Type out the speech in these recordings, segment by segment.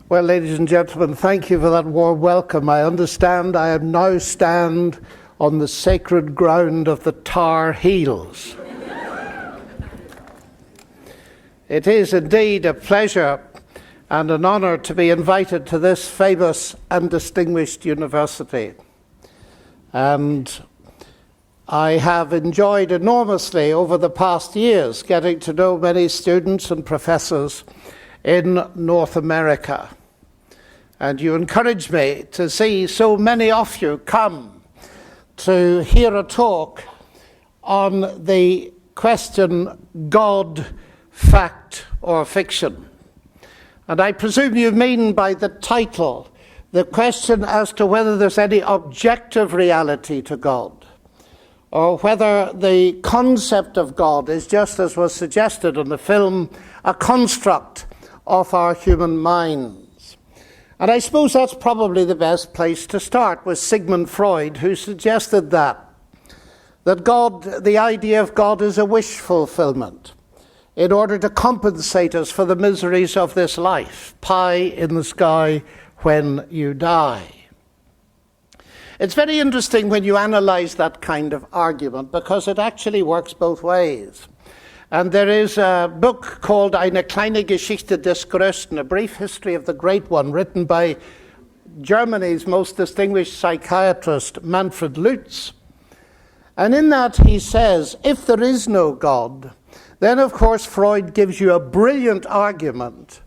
Well, ladies and gentlemen, thank you for that warm welcome. I understand I am now stand on the sacred ground of the Tar Heels. It is indeed a pleasure and an honour to be invited to this famous and distinguished university. And I have enjoyed enormously over the past years getting to know many students and professors in North America. And you encourage me to see so many of you come to hear a talk on the question, God, fact or fiction. And I presume you mean by the title the question as to whether there's any objective reality to God, or whether the concept of God is, just as was suggested in the film, a construct of our human minds. And I suppose that's probably the best place to start, with Sigmund Freud, who suggested that God, the idea of God, is a wish fulfillment in order to compensate us for the miseries of this life, pie in the sky when you die. It's very interesting when you analyze that kind of argument, because it actually works both ways. And there is a book called Eine kleine Geschichte des Größten, a brief history of the great one, written by Germany's most distinguished psychiatrist, Manfred Lutz. And in that he says, if there is no God, then of course Freud gives you a brilliant argument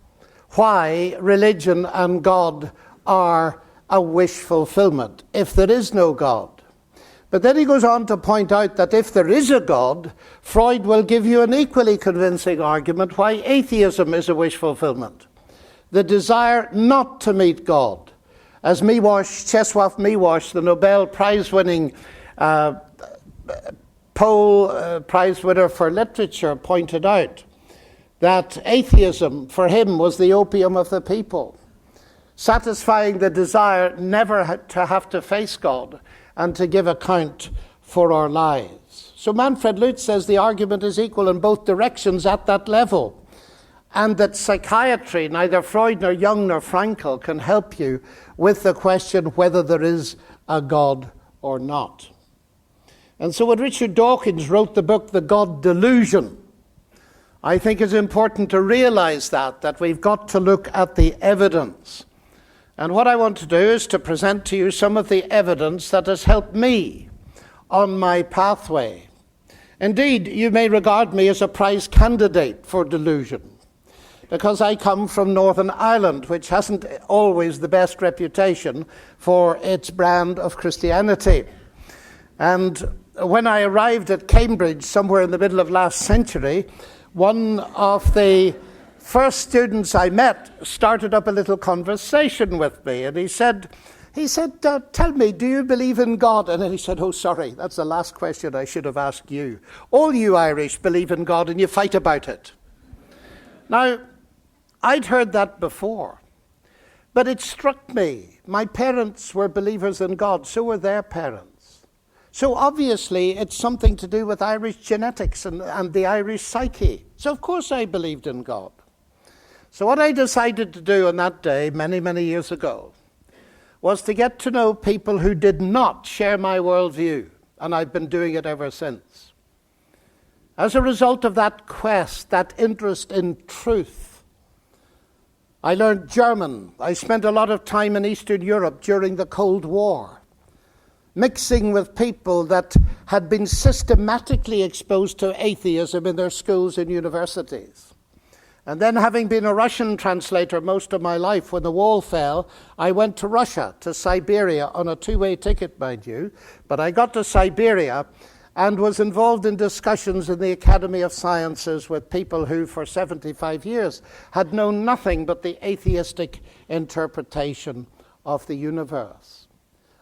why religion and God are a wish fulfillment, if there is no God. But then he goes on to point out that if there is a God, Freud will give you an equally convincing argument why atheism is a wish fulfillment. The desire not to meet God. As Czesław Miłosz, the Nobel Prize-winning Pole prize winner for literature, pointed out, that atheism for him was the opium of the people, satisfying the desire never to have to face God and to give account for our lives. So Manfred Lutz says the argument is equal in both directions at that level, and that psychiatry, neither Freud nor Jung nor Frankl, can help you with the question whether there is a God or not. And so when Richard Dawkins wrote the book, The God Delusion, I think it's important to realize that we've got to look at the evidence. And what I want to do is to present to you some of the evidence that has helped me on my pathway. Indeed, you may regard me as a prize candidate for delusion, because I come from Northern Ireland, which hasn't always the best reputation for its brand of Christianity. And when I arrived at Cambridge somewhere in the middle of last century, one of the first students I met started up a little conversation with me, and he said, tell me, do you believe in God? And then he said, oh, sorry, that's the last question I should have asked you. All you Irish believe in God and you fight about it. Now, I'd heard that before, but it struck me. My parents were believers in God, so were their parents. So obviously it's something to do with Irish genetics and the Irish psyche. So of course I believed in God. So what I decided to do on that day, many, many years ago, was to get to know people who did not share my worldview, and I've been doing it ever since. As a result of that quest, that interest in truth, I learned German. I spent a lot of time in Eastern Europe during the Cold War, mixing with people that had been systematically exposed to atheism in their schools and universities. And then, having been a Russian translator most of my life, when the wall fell, I went to Russia, to Siberia, on a two-way ticket, mind you. But I got to Siberia and was involved in discussions in the Academy of Sciences with people who, for 75 years, had known nothing but the atheistic interpretation of the universe.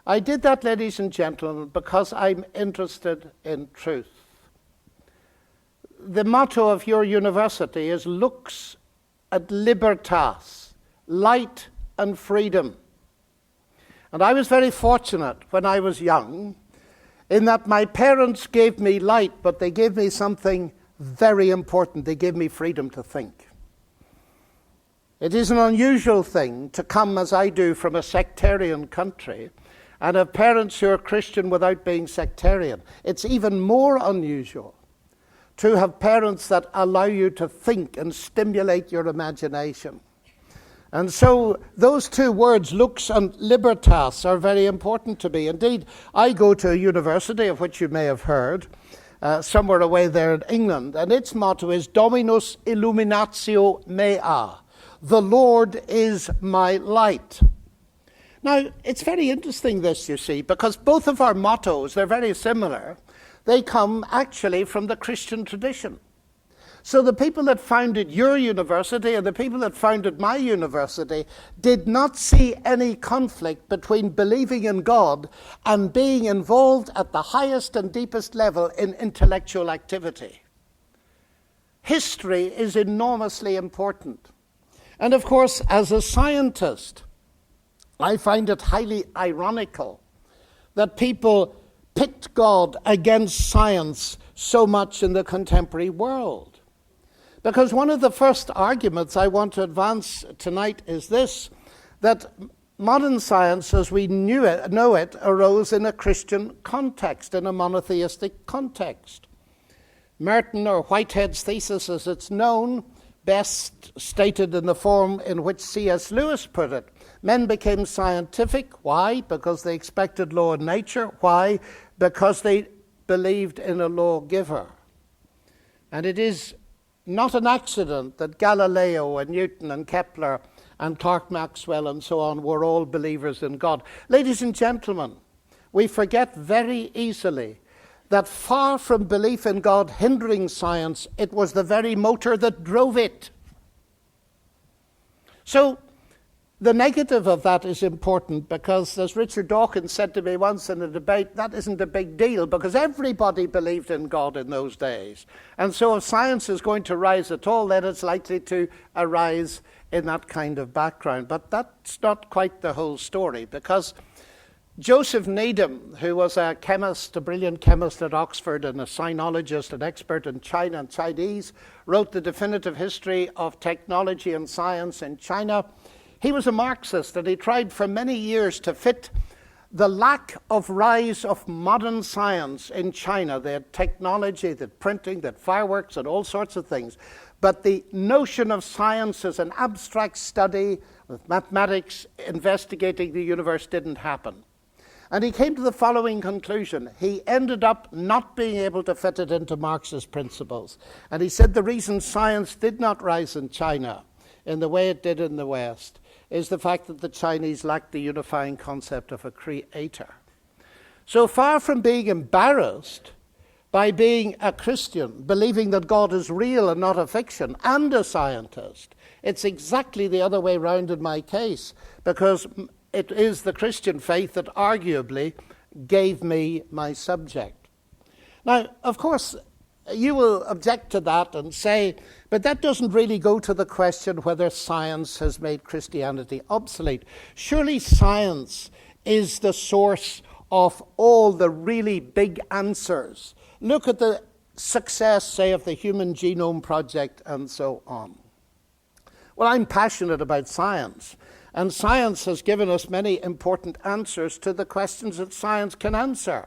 I did that, ladies and gentlemen, because I'm interested in truth. The motto of your university is Lux et Libertas, light and freedom. And I was very fortunate when I was young in that my parents gave me light, but they gave me something very important. They gave me freedom to think. It is an unusual thing to come, as I do, from a sectarian country and have parents who are Christian without being sectarian. It's even more unusual to have parents that allow you to think and stimulate your imagination. And so those two words, lux and libertas, are very important to me. Indeed, I go to a university, of which you may have heard, somewhere away there in England, and its motto is Dominus illuminatio mea. The Lord is my light. Now, it's very interesting this, you see, because both of our mottos, they're very similar. They come actually from the Christian tradition. So the people that founded your university and the people that founded my university did not see any conflict between believing in God and being involved at the highest and deepest level in intellectual activity. History is enormously important. And of course, as a scientist, I find it highly ironical that people pit God against science so much in the contemporary world. Because one of the first arguments I want to advance tonight is this, that modern science as we know it arose in a Christian context, in a monotheistic context. Merton, or Whitehead's thesis as it's known, best stated in the form in which C.S. Lewis put it. Men became scientific. Why? Because they expected law in nature. Why? Because they believed in a lawgiver. And it is not an accident that Galileo and Newton and Kepler and Clerk Maxwell and so on were all believers in God. Ladies and gentlemen, we forget very easily that far from belief in God hindering science, it was the very motor that drove it. So the negative of that is important because, as Richard Dawkins said to me once in a debate, that isn't a big deal because everybody believed in God in those days. And so if science is going to rise at all, then it's likely to arise in that kind of background. But that's not quite the whole story, because Joseph Needham, who was a chemist, a brilliant chemist at Oxford and a sinologist, an expert in China and Chinese, wrote the definitive history of technology and science in China. He was a Marxist, and he tried for many years to fit the lack of rise of modern science in China. They had technology, they had printing, they had fireworks and all sorts of things. But the notion of science as an abstract study with mathematics investigating the universe didn't happen. And he came to the following conclusion. He ended up not being able to fit it into Marxist principles. And he said the reason science did not rise in China in the way it did in the West is the fact that the Chinese lacked the unifying concept of a creator. So far from being embarrassed by being a Christian, believing that God is real and not a fiction, and a scientist, it's exactly the other way round in my case, because it is the Christian faith that arguably gave me my subject. Now, of course, you will object to that and say, but that doesn't really go to the question whether science has made Christianity obsolete. Surely science is the source of all the really big answers. Look at the success, say, of the Human Genome Project and so on. Well, I'm passionate about science. And science has given us many important answers to the questions that science can answer.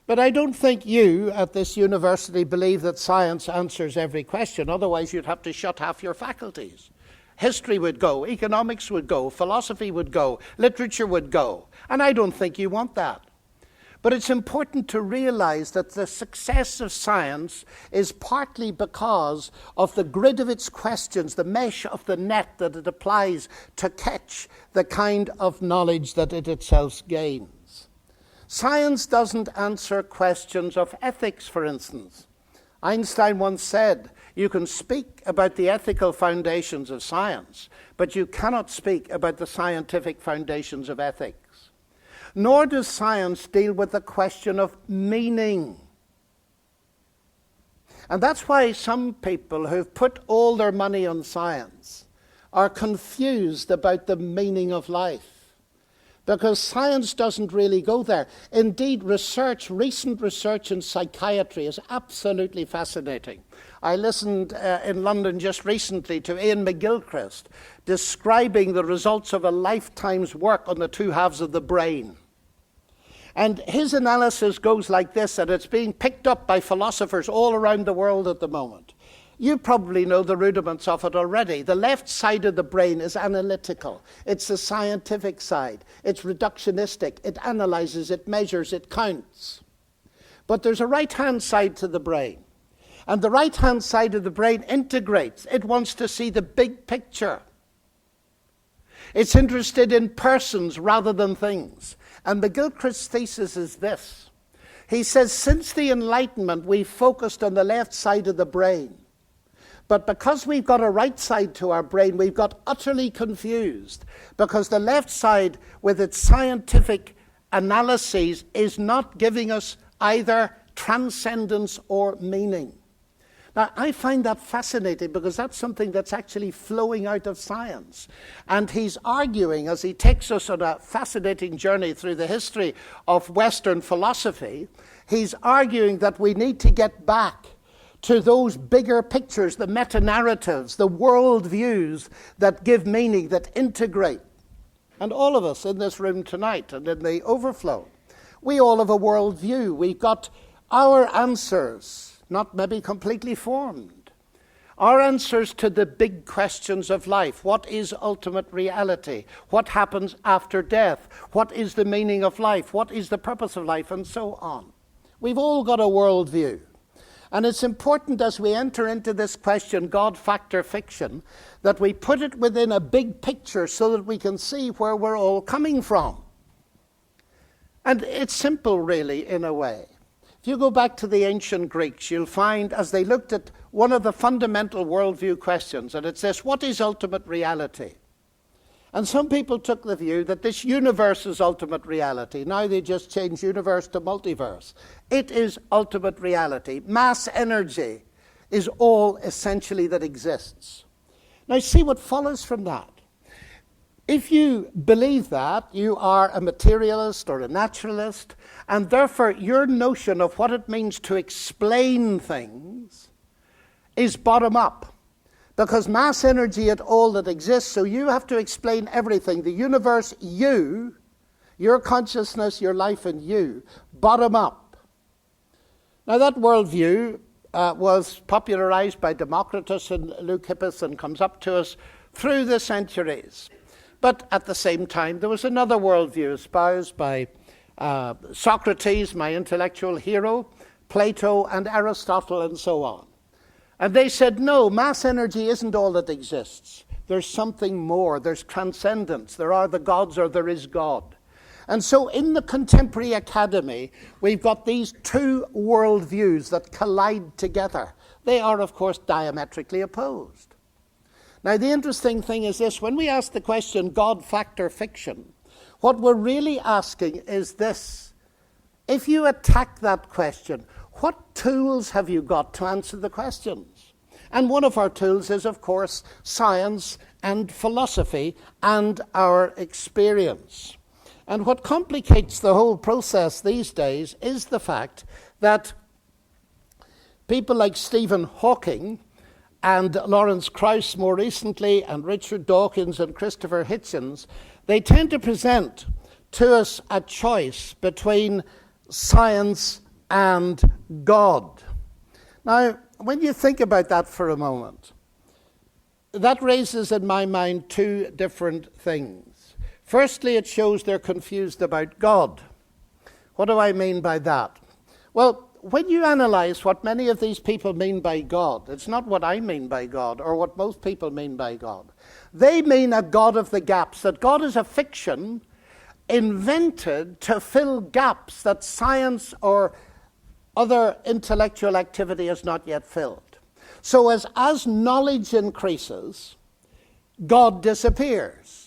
But I don't think you at this university believe that science answers every question. Otherwise, you'd have to shut half your faculties. History would go, economics would go, philosophy would go, literature would go. And I don't think you want that. But it's important to realize that the success of science is partly because of the grid of its questions, the mesh of the net that it applies to catch the kind of knowledge that it itself gains. Science doesn't answer questions of ethics, for instance. Einstein once said, you can speak about the ethical foundations of science, but you cannot speak about the scientific foundations of ethics. Nor does science deal with the question of meaning. And that's why some people who've put all their money on science are confused about the meaning of life. because science doesn't really go there. Indeed, recent research in psychiatry is absolutely fascinating. I listened in London just recently to Ian McGilchrist describing the results of a lifetime's work on the two halves of the brain. And his analysis goes like this, and it's being picked up by philosophers all around the world at the moment. You probably know the rudiments of it already. The left side of the brain is analytical. It's the scientific side. It's reductionistic. It analyzes, it measures, it counts. But there's a right-hand side to the brain. And the right-hand side of the brain integrates. It wants to see the big picture. It's interested in persons rather than things. And McGilchrist's thesis is this. He says, since the Enlightenment, we focused on the left side of the brain. But because we've got a right side to our brain, we've got utterly confused. Because the left side, with its scientific analyses, is not giving us either transcendence or meaning. Now, I find that fascinating because that's something that's actually flowing out of science. And he's arguing, as he takes us on a fascinating journey through the history of Western philosophy, he's arguing that we need to get back to those bigger pictures, the meta-narratives, the world views that give meaning, that integrate. And all of us in this room tonight and in the overflow, we all have a world view. We've got our answers, not maybe completely formed. Our answers to the big questions of life. What is ultimate reality? What happens after death? What is the meaning of life? What is the purpose of life? And so on. We've all got a worldview. And it's important as we enter into this question, God, fact, or fiction, that we put it within a big picture so that we can see where we're all coming from. And it's simple, really, in a way. If you go back to the ancient Greeks, you'll find, as they looked at one of the fundamental worldview questions, and it's this, what is ultimate reality? And some people took the view that this universe is ultimate reality. Now they just change universe to multiverse. It is ultimate reality. Mass energy is all essentially that exists. Now see what follows from that. If you believe that, you are a materialist or a naturalist, and therefore your notion of what it means to explain things is bottom up. Because mass energy is all that exists, so you have to explain everything. The universe, you, your consciousness, your life, and you, bottom up. Now that worldview was popularized by Democritus and Leucippus and comes up to us through the centuries. But at the same time, there was another worldview espoused by Socrates, my intellectual hero, Plato, and Aristotle, and so on. And they said, no, mass energy isn't all that exists. There's something more. There's transcendence. There are the gods or there is God. And so in the contemporary academy, we've got these two worldviews that collide together. They are, of course, diametrically opposed. Now, the interesting thing is this. When we ask the question, God, fact, or fiction, what we're really asking is this. If you attack that question, what tools have you got to answer the questions? And one of our tools is, of course, science and philosophy and our experience. And what complicates the whole process these days is the fact that people like Stephen Hawking and Lawrence Krauss more recently, and Richard Dawkins and Christopher Hitchens, they tend to present to us a choice between science and God. Now, when you think about that for a moment, that raises in my mind two different things. Firstly, it shows they're confused about God. What do I mean by that? Well, when you analyze what many of these people mean by God, it's not what I mean by God or what most people mean by God. They mean a God of the gaps, that God is a fiction invented to fill gaps that science or other intellectual activity has not yet filled. So as knowledge increases, God disappears.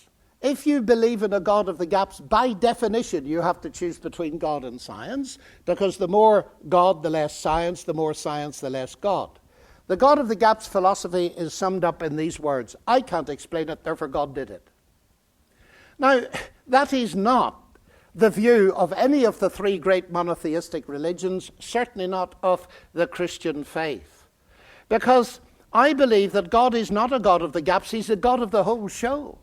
If you believe in a God of the gaps, by definition, you have to choose between God and science, because the more God, the less science, the more science, the less God. The God of the gaps philosophy is summed up in these words: I can't explain it, therefore God did it. Now, That is not the view of any of the three great monotheistic religions, certainly not of the Christian faith. Because I believe that God is not a God of the gaps, he's a God of the whole show.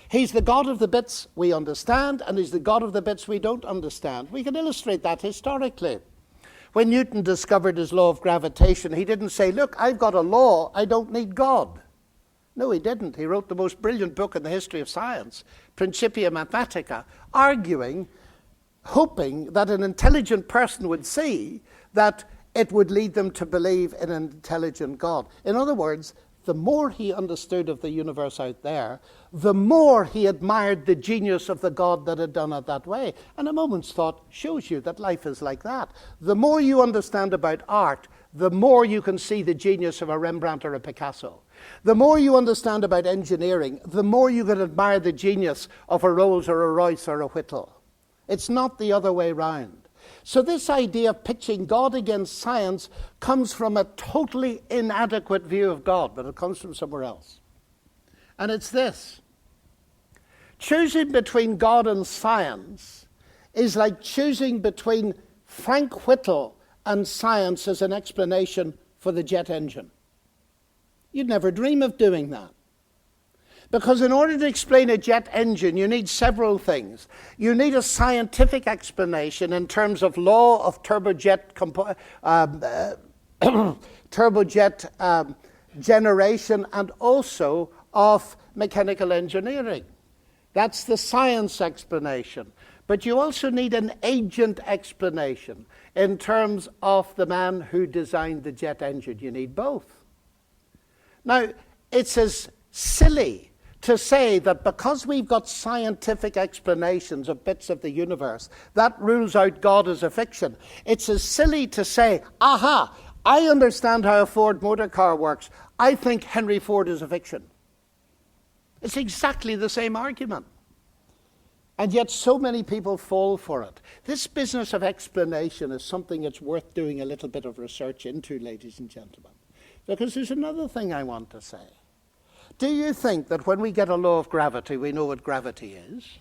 He's the God of the bits we understand, and he's the God of the bits we don't understand. We can illustrate that historically. When Newton discovered his law of gravitation, he didn't say, look, I've got a law, I don't need God. No, he didn't. He wrote the most brilliant book in the history of science, Principia Mathematica, arguing, hoping that an intelligent person would see that it would lead them to believe in an intelligent God. In other words, the more he understood of the universe out there, the more he admired the genius of the God that had done it that way. And a moment's thought shows you that life is like that. The more you understand about art, the more you can see the genius of a Rembrandt or a Picasso. The more you understand about engineering, the more you can admire the genius of a Rolls or a Royce or a Whittle. It's not the other way round. So this idea of pitching God against science comes from a totally inadequate view of God, but it comes from somewhere else. And it's this. Choosing between God and science is like choosing between Frank Whittle and science as an explanation for the jet engine. You'd never dream of doing that. Because in order to explain a jet engine, you need several things. You need a scientific explanation in terms of law of turbojet generation and also of mechanical engineering. That's the science explanation. But you also need an agent explanation in terms of the man who designed the jet engine. You need both. Now, it's as silly to say that because we've got scientific explanations of bits of the universe, that rules out God as a fiction. It's as silly to say, aha, I understand how a Ford motor car works. I think Henry Ford is a fiction. It's exactly the same argument. And yet so many people fall for it. This business of explanation is something that's worth doing a little bit of research into, ladies and gentlemen. Because there's another thing I want to say. Do you think that when we get a law of gravity, we know what gravity is?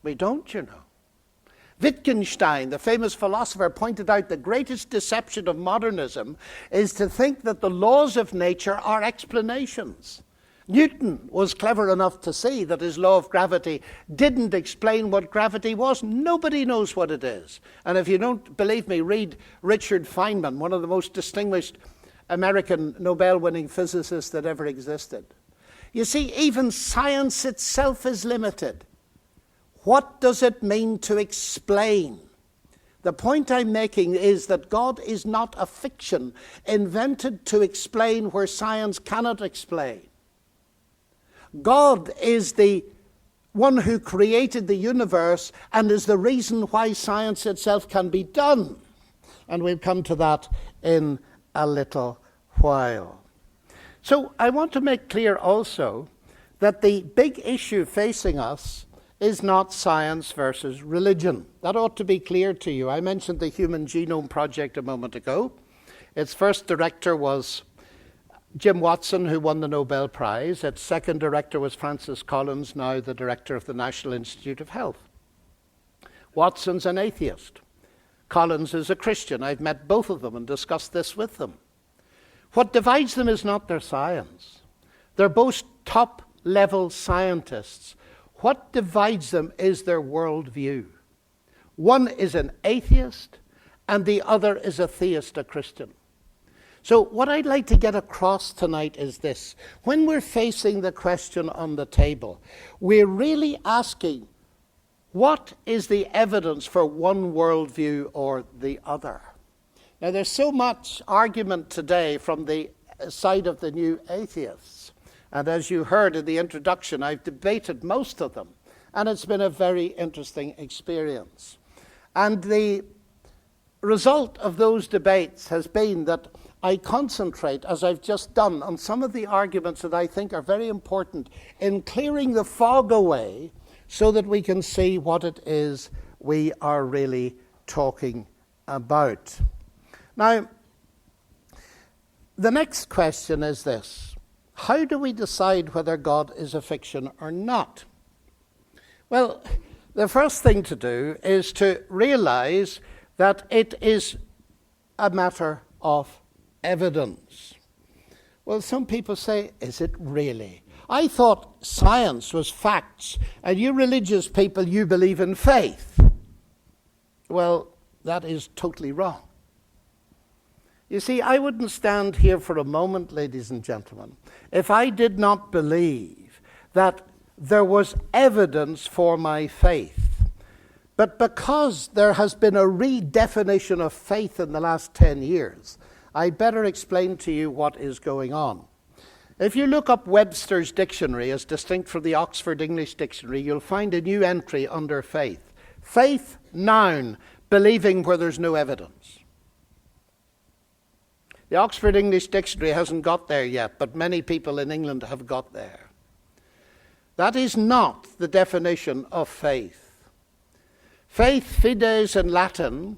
We don't, you know. Wittgenstein, the famous philosopher, pointed out the greatest deception of modernism is to think that the laws of nature are explanations. Newton was clever enough to see that his law of gravity didn't explain what gravity was. Nobody knows what it is. And if you don't believe me, read Richard Feynman, one of the most distinguished American Nobel-winning physicists that ever existed. You see, even science itself is limited. What does it mean to explain? The point I'm making is that God is not a fiction invented to explain where science cannot explain. God is the one who created the universe and is the reason why science itself can be done. And we'll come to that in a little while. So I want to make clear also that the big issue facing us is not science versus religion. That ought to be clear to you. I mentioned the Human Genome Project a moment ago. Its first director was Jim Watson, who won the Nobel Prize. Its second director was Francis Collins, now the director of the National Institute of Health. Watson's an atheist. Collins is a Christian. I've met both of them and discussed this with them. What divides them is not their science. They're both top-level scientists. What divides them is their worldview. One is an atheist, and the other is a theist, a Christian. So what I'd like to get across tonight is this. When we're facing the question on the table, we're really asking, what is the evidence for one worldview or the other? Now, there's so much argument today from the side of the new atheists. And as you heard in the introduction, I've debated most of them. And it's been a very interesting experience. And the result of those debates has been that I concentrate, as I've just done, on some of the arguments that I think are very important in clearing the fog away so that we can see what it is we are really talking about. Now, the next question is this. How do we decide whether God is a fiction or not? Well, the first thing to do is to realize that it is a matter of evidence. Well, some people say, is it really? I thought science was facts, and you religious people, you believe in faith. Well, that is totally wrong. You see, I wouldn't stand here for a moment, ladies and gentlemen, if I did not believe that there was evidence for my faith. But because there has been a redefinition of faith in the last 10 years, I'd better explain to you what is going on. If you look up Webster's dictionary as distinct from the Oxford English Dictionary, you'll find a new entry under faith. Faith, noun, believing where there's no evidence. The Oxford English Dictionary hasn't got there yet, but many people in England have got there. That is not the definition of faith. Faith, fides in Latin,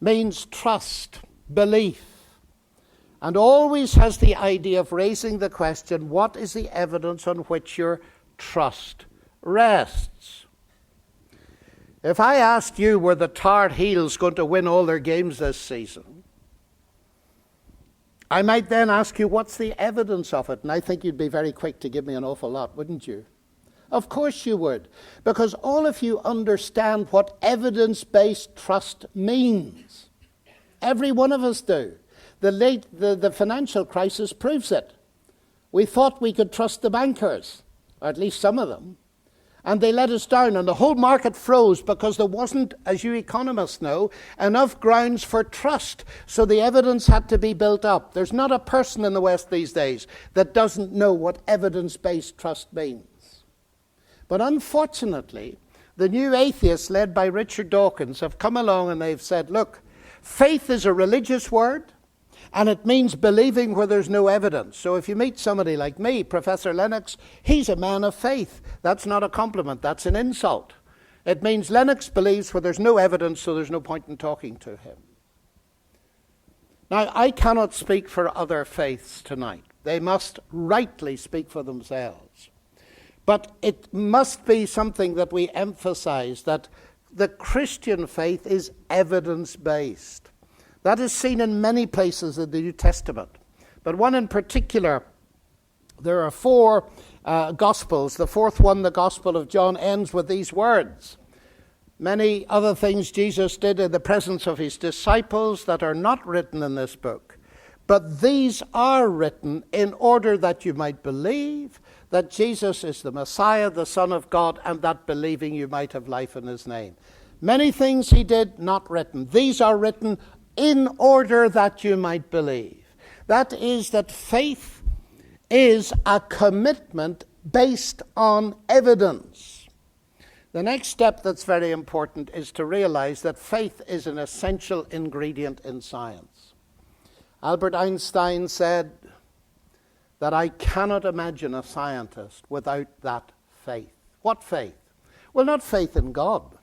means trust, belief, and always has the idea of raising the question, what is the evidence on which your trust rests? If I asked you, were the Tar Heels going to win all their games this season? I might then ask you, what's the evidence of it? And I think you'd be very quick to give me an awful lot, wouldn't you? Of course you would, because all of you understand what evidence-based trust means. Every one of us do. The financial crisis proves it. We thought we could trust the bankers, or at least some of them, and they let us down, and the whole market froze because there wasn't, as you economists know, enough grounds for trust, so the evidence had to be built up. There's not a person in the West these days that doesn't know what evidence-based trust means. But unfortunately, the new atheists led by Richard Dawkins have come along and they've said, look, faith is a religious word, and it means believing where there's no evidence. So if you meet somebody like me, Professor Lennox, he's a man of faith. That's not a compliment, that's an insult. It means Lennox believes where there's no evidence, so there's no point in talking to him. Now, I cannot speak for other faiths tonight. They must rightly speak for themselves. But it must be something that we emphasize, that the Christian faith is evidence-based. That is seen in many places in the New Testament. But one in particular, there are 4 Gospels. The 4th one, the Gospel of John, ends with these words. Many other things Jesus did in the presence of his disciples that are not written in this book. But these are written in order that you might believe that Jesus is the Messiah, the Son of God, and that believing you might have life in his name. Many things he did, not written. These are written in order that you might believe. That is, that faith is a commitment based on evidence. The next step that's very important is to realize that faith is an essential ingredient in science. Albert Einstein said that I cannot imagine a scientist without that faith. What faith? Well, not faith in God,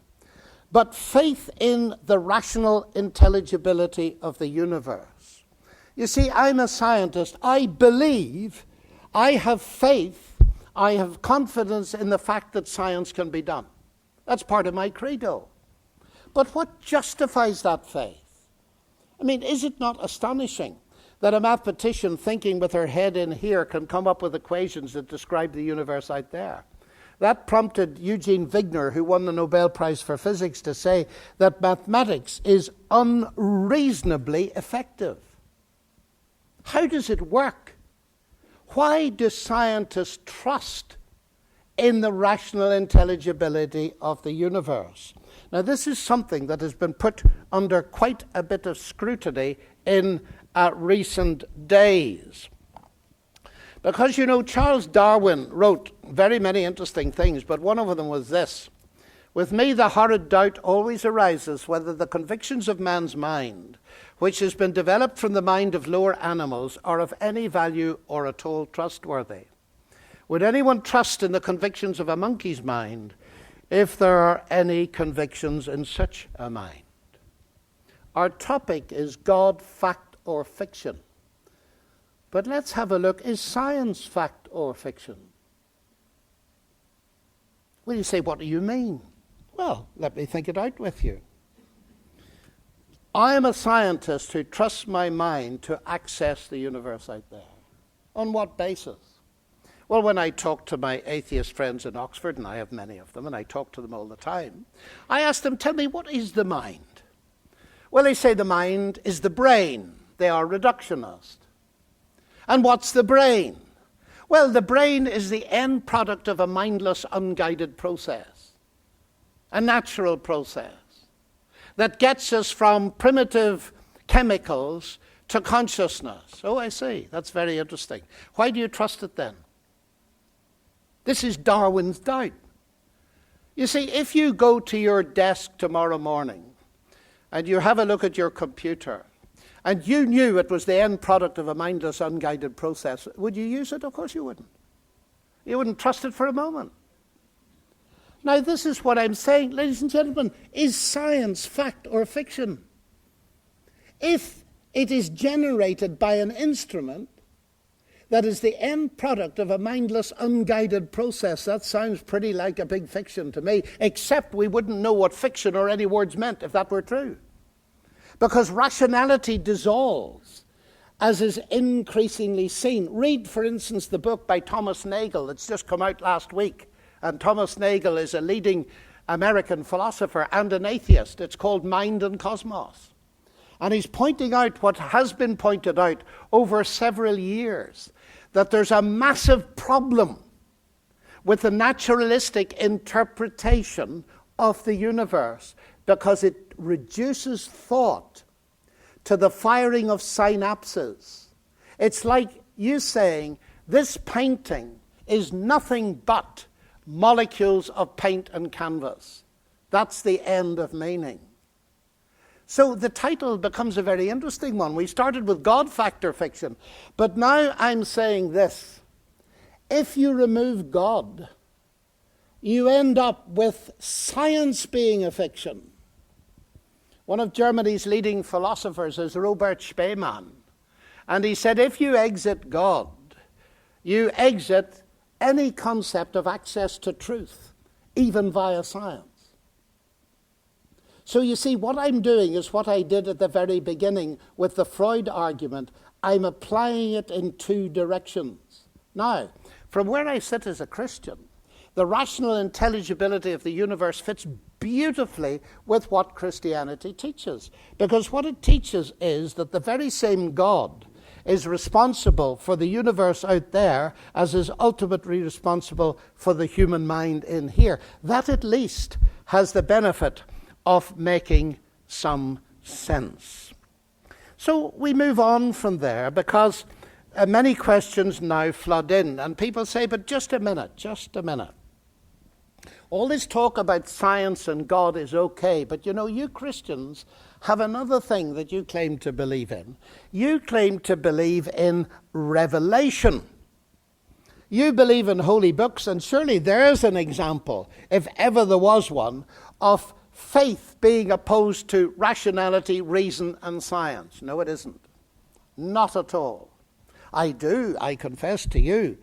but faith in the rational intelligibility of the universe. You see, I'm a scientist. I believe, I have faith, I have confidence in the fact that science can be done. That's part of my credo. But what justifies that faith? I mean, is it not astonishing that a mathematician thinking with her head in here can come up with equations that describe the universe out there? That prompted Eugene Wigner, who won the Nobel Prize for Physics, to say that mathematics is unreasonably effective. How does it work? Why do scientists trust in the rational intelligibility of the universe? Now, this is something that has been put under quite a bit of scrutiny in recent days. Because, you know, Charles Darwin wrote very many interesting things, but one of them was this. With me, the horrid doubt always arises whether the convictions of man's mind, which has been developed from the mind of lower animals, are of any value or at all trustworthy. Would anyone trust in the convictions of a monkey's mind if there are any convictions in such a mind? Our topic is God, fact or fiction. But let's have a look. Is science fact or fiction? Well, you say, what do you mean? Well, let me think it out with you. I am a scientist who trusts my mind to access the universe out there. On what basis? Well, when I talk to my atheist friends in Oxford, and I have many of them, and I talk to them all the time, I ask them, tell me, what is the mind? Well, they say the mind is the brain. They are reductionist. And what's the brain? Well, the brain is the end product of a mindless, unguided process, a natural process that gets us from primitive chemicals to consciousness. Oh, I see. That's very interesting. Why do you trust it then? This is Darwin's doubt. You see, if you go to your desk tomorrow morning and you have a look at your computer and you knew it was the end product of a mindless, unguided process, would you use it? Of course you wouldn't. You wouldn't trust it for a moment. Now, this is what I'm saying, ladies and gentlemen. Is science fact or fiction? If it is generated by an instrument that is the end product of a mindless, unguided process, that sounds pretty like a big fiction to me, except we wouldn't know what fiction or any words meant if that were true. Because rationality dissolves, as is increasingly seen. Read, for instance, the book by Thomas Nagel that's just come out last week. And Thomas Nagel is a leading American philosopher and an atheist. It's called Mind and Cosmos. And he's pointing out what has been pointed out over several years, that there's a massive problem with the naturalistic interpretation of the universe because it reduces thought to the firing of synapses. It's like you saying, this painting is nothing but molecules of paint and canvas. That's the end of meaning. So the title becomes a very interesting one. We started with God, fact or fiction, but now I'm saying this. If you remove God, you end up with science being a fiction. One of Germany's leading philosophers is Robert Spemann, and he said, if you exit God, you exit any concept of access to truth, even via science. So you see, what I'm doing is what I did at the very beginning with the Freud argument. I'm applying it in two directions. Now, from where I sit as a Christian, the rational intelligibility of the universe fits beautifully with what Christianity teaches. Because what it teaches is that the very same God is responsible for the universe out there as is ultimately responsible for the human mind in here. That at least has the benefit of making some sense. So we move on from there because many questions now flood in, and people say, but just a minute. All this talk about science and God is okay, but you know, you Christians have another thing that you claim to believe in. You claim to believe in revelation. You believe in holy books, and surely there's an example, if ever there was one, of faith being opposed to rationality, reason, and science. No, it isn't. Not at all. I confess to you,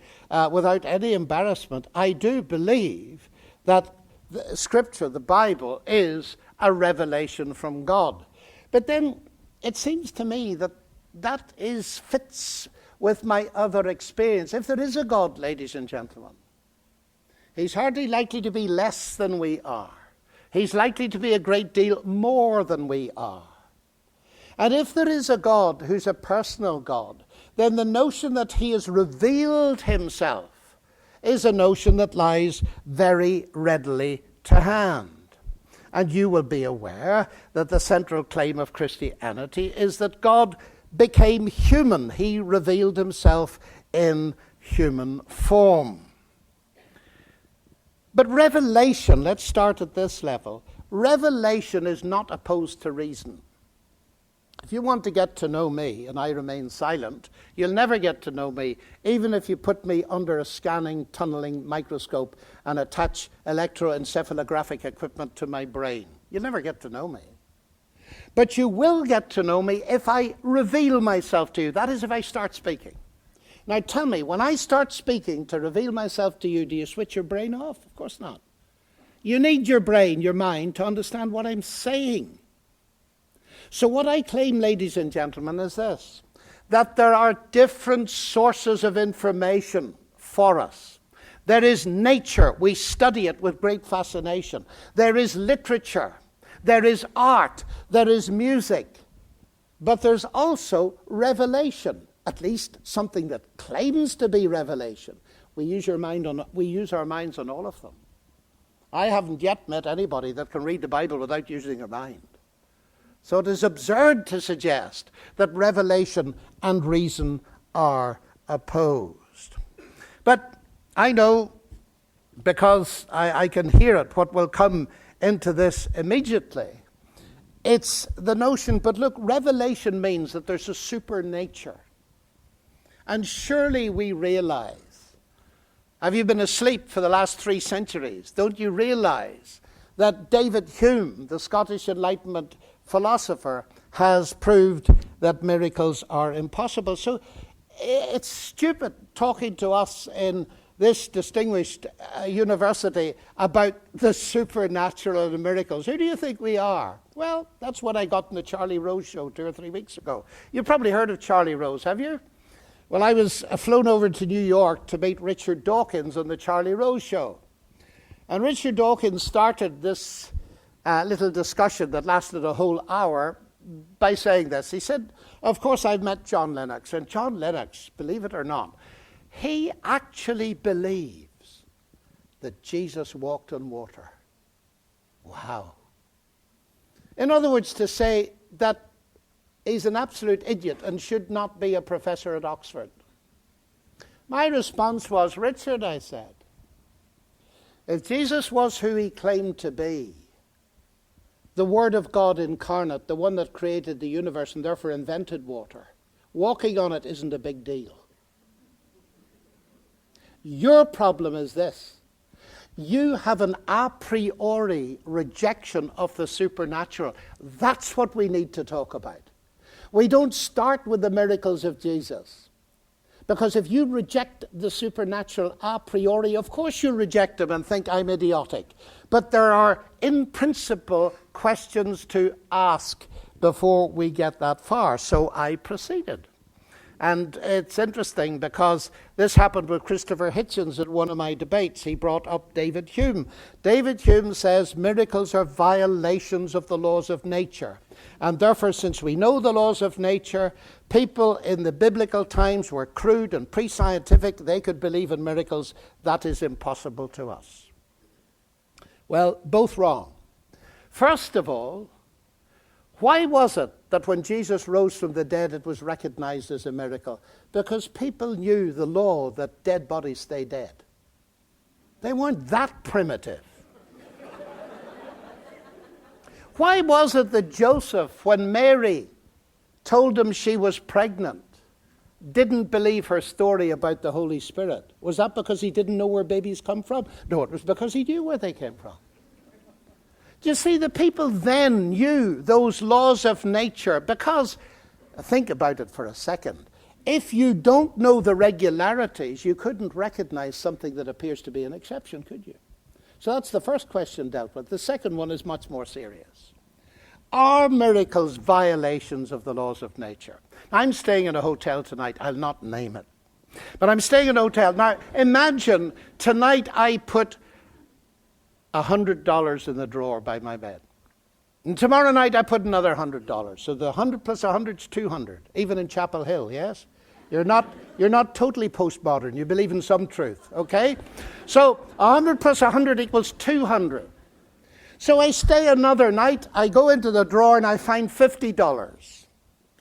without any embarrassment, I do believe that the Scripture, the Bible, is a revelation from God. But then it seems to me that fits with my other experience. If there is a God, ladies and gentlemen, he's hardly likely to be less than we are. He's likely to be a great deal more than we are. And if there is a God who's a personal God, then the notion that he has revealed himself is a notion that lies very readily to hand. And you will be aware that the central claim of Christianity is that God became human. He revealed himself in human form. But revelation, let's start at this level. Revelation is not opposed to reason. If you want to get to know me and I remain silent, you'll never get to know me, even if you put me under a scanning, tunneling microscope and attach electroencephalographic equipment to my brain. You'll never get to know me. But you will get to know me if I reveal myself to you. That is, if I start speaking. Now tell me, when I start speaking to reveal myself to you, do you switch your brain off? Of course not. You need your brain, your mind, to understand what I'm saying. So what I claim, ladies and gentlemen, is this: that there are different sources of information for us. There is nature. We study it with great fascination. There is literature. There is art. There is music. But there's also revelation, at least something that claims to be revelation. We use our minds on all of them. I haven't yet met anybody that can read the Bible without using their mind. So it is absurd to suggest that revelation and reason are opposed. But I know, because I can hear it, what will come into this immediately. It's the notion, but look, revelation means that there's a supernature. And surely we realize, have you been asleep for the last 3 centuries? Don't you realize that David Hume, the Scottish Enlightenment philosopher, has proved that miracles are impossible? So it's stupid talking to us in this distinguished university about the supernatural and the miracles. Who do you think we are? Well, that's what I got in the Charlie Rose show 2 or 3 weeks ago. You've probably heard of Charlie Rose, have you? Well, I was flown over to New York to meet Richard Dawkins on the Charlie Rose show. And Richard Dawkins started this little discussion that lasted a whole hour by saying this. He said, of course, I've met John Lennox. And John Lennox, believe it or not, he actually believes that Jesus walked on water. Wow. In other words, to say that he's an absolute idiot and should not be a professor at Oxford. My response was, Richard, I said, if Jesus was who he claimed to be, the Word of God incarnate, the one that created the universe and therefore invented water, walking on it isn't a big deal. Your problem is this: you have an a priori rejection of the supernatural. That's what we need to talk about. We don't start with the miracles of Jesus. Because if you reject the supernatural a priori, of course you reject them and think I'm idiotic. But there are, in principle, questions to ask before we get that far. So I proceeded. And it's interesting because this happened with Christopher Hitchens at one of my debates. He brought up David Hume. David Hume says miracles are violations of the laws of nature. And therefore, since we know the laws of nature, people in the biblical times were crude and pre-scientific. They could believe in miracles. That is impossible to us. Well, both wrong. First of all, why was it that when Jesus rose from the dead, it was recognized as a miracle? Because people knew the law that dead bodies stay dead. They weren't that primitive. Why was it that Joseph, when Mary told him she was pregnant, didn't believe her story about the Holy Spirit? Was that because he didn't know where babies come from? No, it was because he knew where they came from. You see, the people then knew those laws of nature because, think about it for a second, if you don't know the regularities, you couldn't recognize something that appears to be an exception, could you? So that's the first question dealt with. The second one is much more serious. Are miracles violations of the laws of nature? I'm staying in a hotel tonight. I'll not name it. But I'm staying in a hotel. Now, imagine tonight I put $100 in the drawer by my bed. And tomorrow night I put another $100. So the 100 plus 100 is 200, even in Chapel Hill, yes? You're not totally postmodern. You believe in some truth, okay? So 100 plus 100 equals 200. So I stay another night, I go into the drawer and I find $50.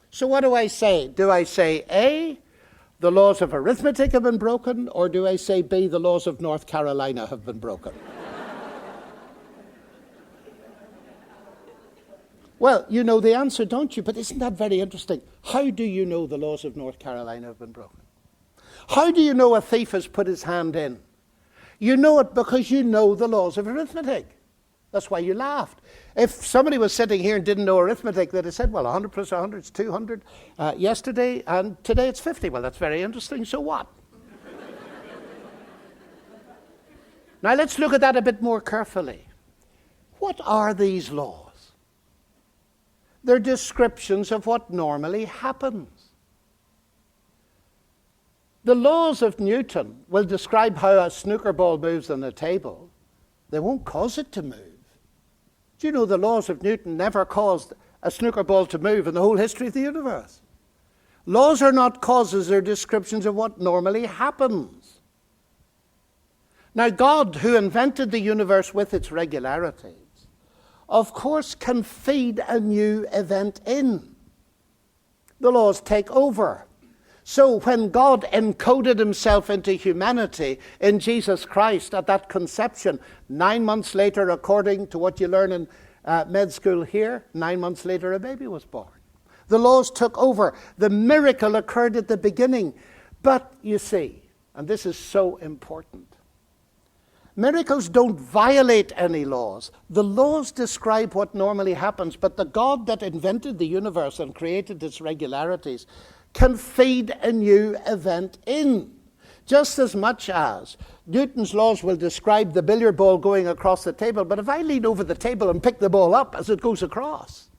So what do I say? Do I say A, the laws of arithmetic have been broken, or do I say B, the laws of North Carolina have been broken? Well, you know the answer, don't you? But isn't that very interesting? How do you know the laws of North Carolina have been broken? How do you know a thief has put his hand in? You know it because you know the laws of arithmetic. That's why you laughed. If somebody was sitting here and didn't know arithmetic, they'd have said, well, 100 plus 100 is 200 yesterday, and today it's 50. Well, that's very interesting. So what? Now, let's look at that a bit more carefully. What are these laws? They're descriptions of what normally happens. The laws of Newton will describe how a snooker ball moves on a table. They won't cause it to move. Do you know the laws of Newton never caused a snooker ball to move in the whole history of the universe? Laws are not causes, they're descriptions of what normally happens. Now, God, who invented the universe with its regularities, of course can feed a new event in. The laws take over. So when God encoded himself into humanity in Jesus Christ at that conception, 9 months later, according to what you learn in med school here, 9 months later a baby was born. The laws took over. The miracle occurred at the beginning. But you see, and this is so important, miracles don't violate any laws. The laws describe what normally happens, but the God that invented the universe and created its regularities can feed a new event in. Just as much as Newton's laws will describe the billiard ball going across the table, but if I lean over the table and pick the ball up as it goes across,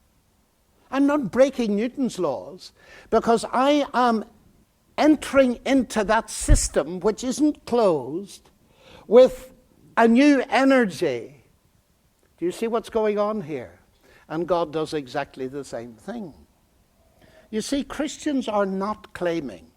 I'm not breaking Newton's laws, because I am entering into that system which isn't closed with a new energy. Do you see what's going on here? And God does exactly the same thing. You see, Christians are not claiming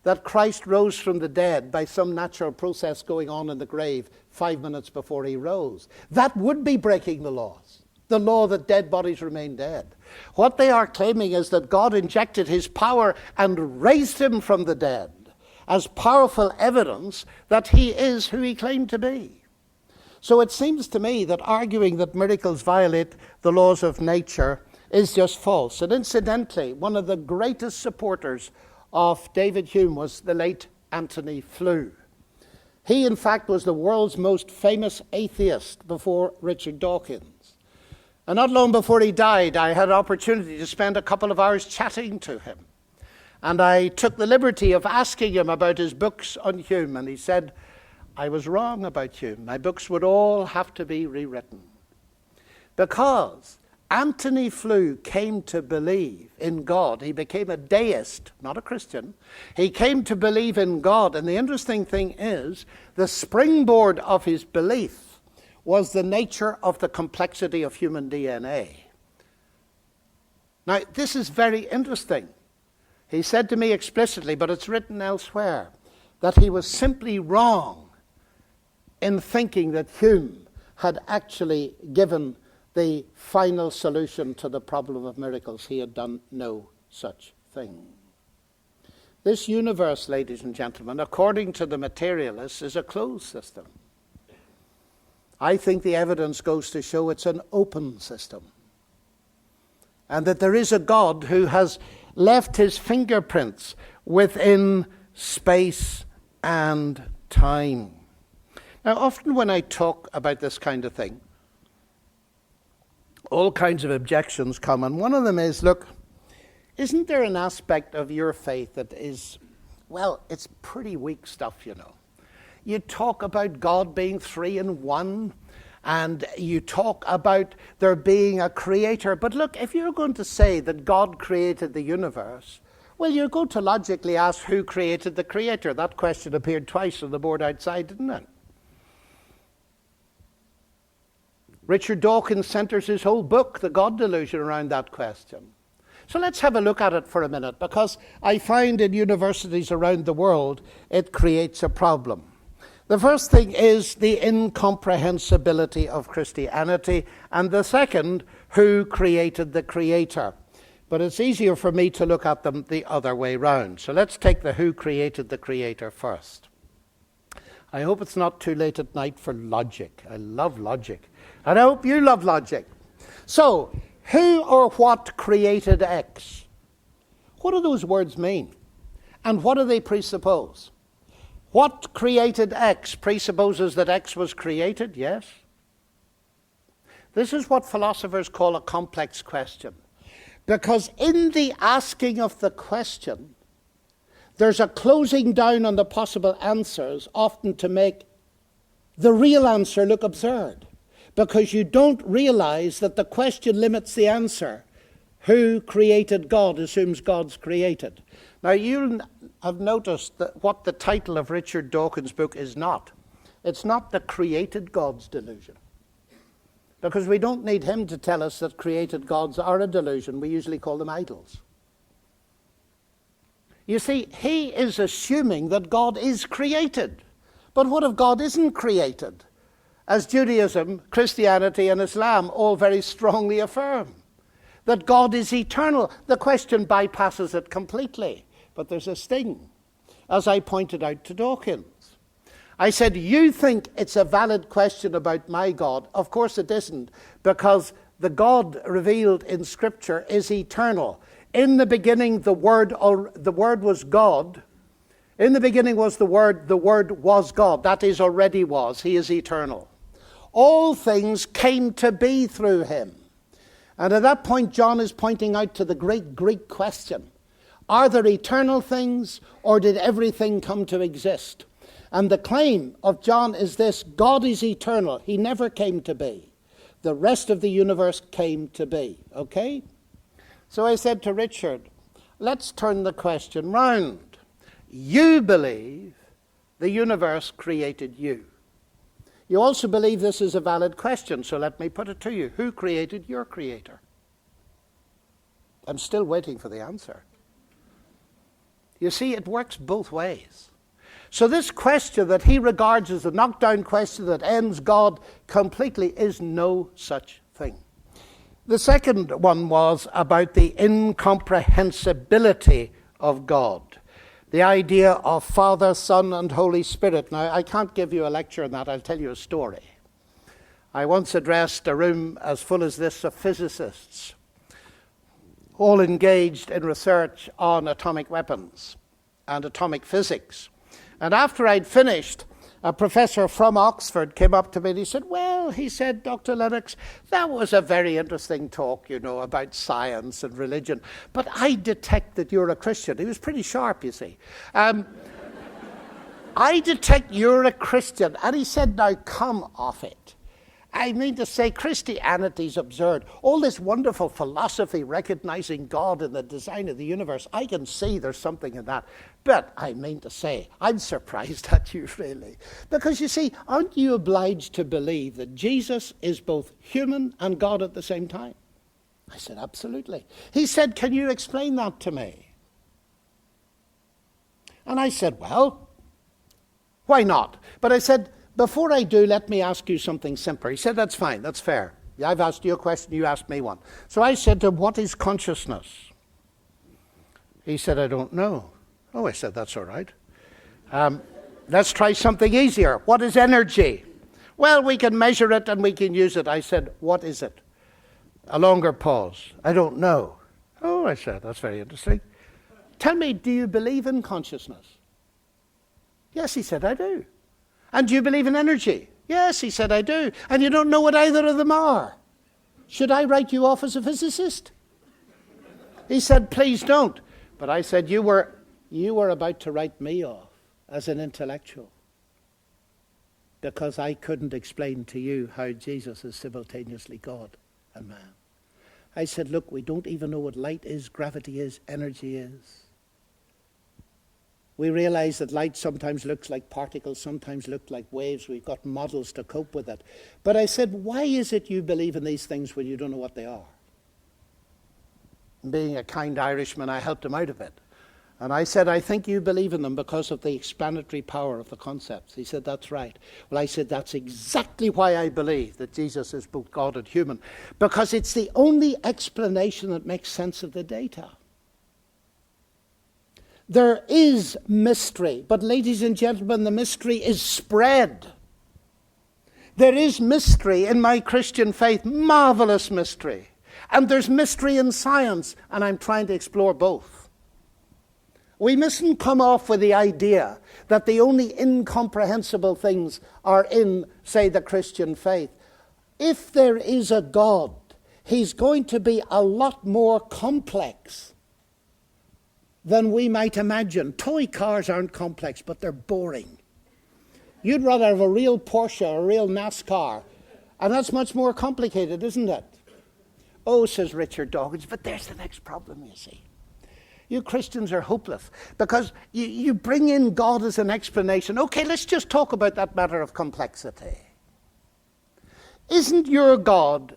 that Christ rose from the dead by some natural process going on in the grave 5 minutes before he rose. That would be breaking the laws, the law that dead bodies remain dead. What they are claiming is that God injected his power and raised him from the dead as powerful evidence that he is who he claimed to be. So it seems to me that arguing that miracles violate the laws of nature is just false. And incidentally, one of the greatest supporters of David Hume was the late Anthony Flew. He, in fact, was the world's most famous atheist before Richard Dawkins. And not long before he died, I had an opportunity to spend a couple of hours chatting to him. And I took the liberty of asking him about his books on Hume. And he said, I was wrong about Hume. My books would all have to be rewritten. Because Anthony Flew came to believe in God. He became a deist, not a Christian. He came to believe in God. And the interesting thing is, the springboard of his belief was the nature of the complexity of human DNA. Now, this is very interesting. He said to me explicitly, but it's written elsewhere, that he was simply wrong in thinking that Hume had actually given the final solution to the problem of miracles. He had done no such thing. This universe, ladies and gentlemen, according to the materialists, is a closed system. I think the evidence goes to show it's an open system. And that there is a God who has left his fingerprints within space and time. Now, often when I talk about this kind of thing, all kinds of objections come, and one of them is, look, isn't there an aspect of your faith that is, well, it's pretty weak stuff, you know. You talk about God being three in one, and you talk about there being a creator. But look, if you're going to say that God created the universe, well, you're going to logically ask who created the creator. That question appeared twice on the board outside, didn't it? Richard Dawkins centers his whole book, The God Delusion, around that question. So let's have a look at it for a minute, because I find in universities around the world it creates a problem. The first thing is the incomprehensibility of Christianity, and the second, who created the creator. But it's easier for me to look at them the other way round. So let's take the who created the creator first. I hope it's not too late at night for logic. I love logic. And I hope you love logic. So, who or what created X? What do those words mean? And what do they presuppose? What created X presupposes that X was created, yes? This is what philosophers call a complex question. Because in the asking of the question, there's a closing down on the possible answers, often to make the real answer look absurd. because you don't realize that the question limits the answer. Who created God assumes God's created. Now, you'll have noticed that what the title of Richard Dawkins' book is not. It's not the created God's delusion. Because we don't need him to tell us that created gods are a delusion. We usually call them idols. You see, he is assuming that God is created. But what if God isn't created? As Judaism, Christianity, and Islam all very strongly affirm. That God is eternal. The question bypasses it completely. But there's a sting, as I pointed out to Dawkins. I said, you think it's a valid question about my God. Of course it isn't, because the God revealed in Scripture is eternal. In the beginning, the Word was God. In the beginning was the Word was God. That is, already was. He is eternal. All things came to be through him. And at that point, John is pointing out to the great Greek question. Are there eternal things, or did everything come to exist? And the claim of John is this: God is eternal. He never came to be. The rest of the universe came to be. Okay? So I said to Richard, let's turn the question round. You believe the universe created you. You also believe this is a valid question, so let me put it to you. Who created your creator? I'm still waiting for the answer. You see, it works both ways. So this question that he regards as a knockdown question that ends God completely is no such thing. The second one was about the incomprehensibility of God. The idea of Father, Son, and Holy Spirit. Now, I can't give you a lecture on that. I'll tell you a story. I once addressed a room as full as this of physicists, all engaged in research on atomic weapons and atomic physics. And after I'd finished, a professor from Oxford came up to me and he said, well, he said, Dr. Lennox, that was a very interesting talk, about science and religion. But I detect that you're a Christian. He was pretty sharp, you see. I detect you're a Christian. And he said, now come off it. I mean to say, Christianity's absurd. All this wonderful philosophy recognizing God in the design of the universe, I can see there's something in that. But I mean to say, I'm surprised at you, really. Because you see, aren't you obliged to believe that Jesus is both human and God at the same time? I said, absolutely. He said, can you explain that to me? And I said, well, why not? But I said, before I do, let me ask you something simpler. He said, that's fine, that's fair. I've asked you a question, you asked me one. So I said to him, what is consciousness? He said, I don't know. Oh, I said, that's all right. Let's try something easier. What is energy? Well, we can measure it and we can use it. I said, what is it? A longer pause. I don't know. Oh, I said, that's very interesting. Tell me, do you believe in consciousness? Yes, he said, I do. And do you believe in energy? Yes, he said, I do. And you don't know what either of them are. Should I write you off as a physicist? He said, please don't. But I said, you were about to write me off as an intellectual, because I couldn't explain to you how Jesus is simultaneously God and man. I said, look, we don't even know what light is, gravity is, energy is. We realize that light sometimes looks like particles, sometimes look like waves. We've got models to cope with it. But I said, why is it you believe in these things when you don't know what they are? Being a kind Irishman, I helped him out of it. And I said, I think you believe in them because of the explanatory power of the concepts. He said, that's right. Well, I said, that's exactly why I believe that Jesus is both God and human. Because it's the only explanation that makes sense of the data. There is mystery, but ladies and gentlemen, the mystery is spread. There is mystery in my Christian faith, marvelous mystery. And there's mystery in science, and I'm trying to explore both. We mustn't come off with the idea that the only incomprehensible things are in, say, the Christian faith. If there is a God, he's going to be a lot more complex than we might imagine. Toy cars aren't complex, but they're boring. You'd rather have a real Porsche or a real NASCAR And that's much more complicated, isn't it? Oh, says Richard Dawkins, but there's the next problem, you see. You Christians are hopeless because you bring in God as an explanation. Okay, let's just talk about that matter of complexity. Isn't your God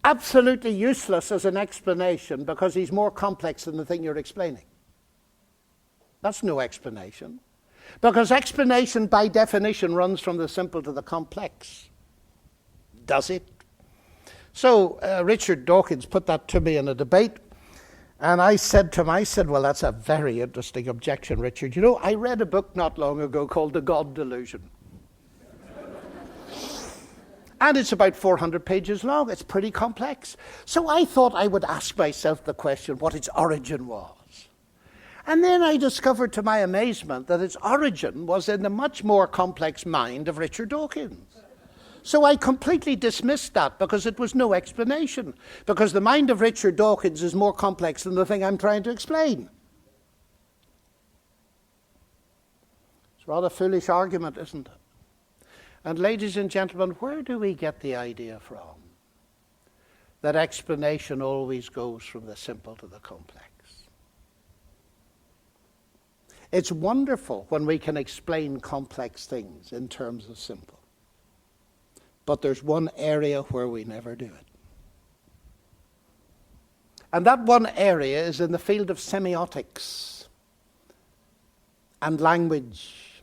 absolutely useless as an explanation because he's more complex than the thing you're explaining? That's no explanation. Because explanation by definition runs from the simple to the complex. Does it? So Richard Dawkins put that to me in a debate. And I said to him, well, that's a very interesting objection, Richard. You know, I read a book not long ago called The God Delusion. And it's about 400 pages long. It's pretty complex. So I thought I would ask myself the question what its origin was. And then I discovered to my amazement that its origin was in the much more complex mind of Richard Dawkins. So I completely dismissed that because it was no explanation. Because the mind of Richard Dawkins is more complex than the thing I'm trying to explain. It's a rather foolish argument, isn't it? And ladies and gentlemen, where do we get the idea from? That explanation always goes from the simple to the complex. It's wonderful when we can explain complex things in terms of simple. But there's one area where we never do it. And that one area is in the field of semiotics and language.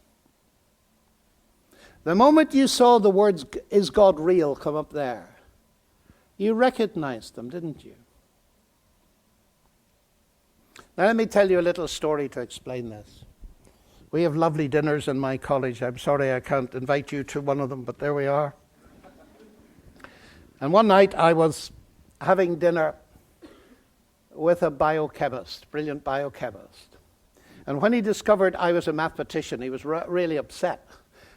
The moment you saw the words, "Is God real?" come up there, you recognized them, didn't you? Now let me tell you a little story to explain this. We have lovely dinners in my college. I'm sorry I can't invite you to one of them, but there we are. And one night I was having dinner with a biochemist, brilliant biochemist. And when he discovered I was a mathematician, he was really upset.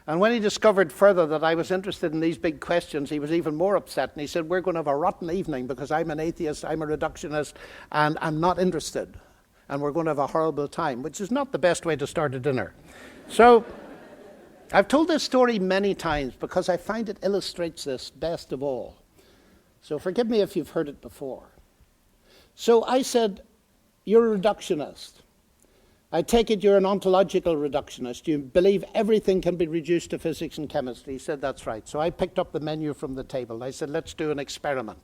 And when he discovered further that I was interested in these big questions, he was even more upset. And he said, we're going to have a rotten evening because I'm an atheist, I'm a reductionist, and I'm not interested. And we're going to have a horrible time, which is not the best way to start a dinner. So I've told this story many times because I find it illustrates this best of all. So forgive me if you've heard it before. So I said, you're a reductionist. I take it you're an ontological reductionist. You believe everything can be reduced to physics and chemistry. He said, that's right. So I picked up the menu from the table. I said, let's do an experiment.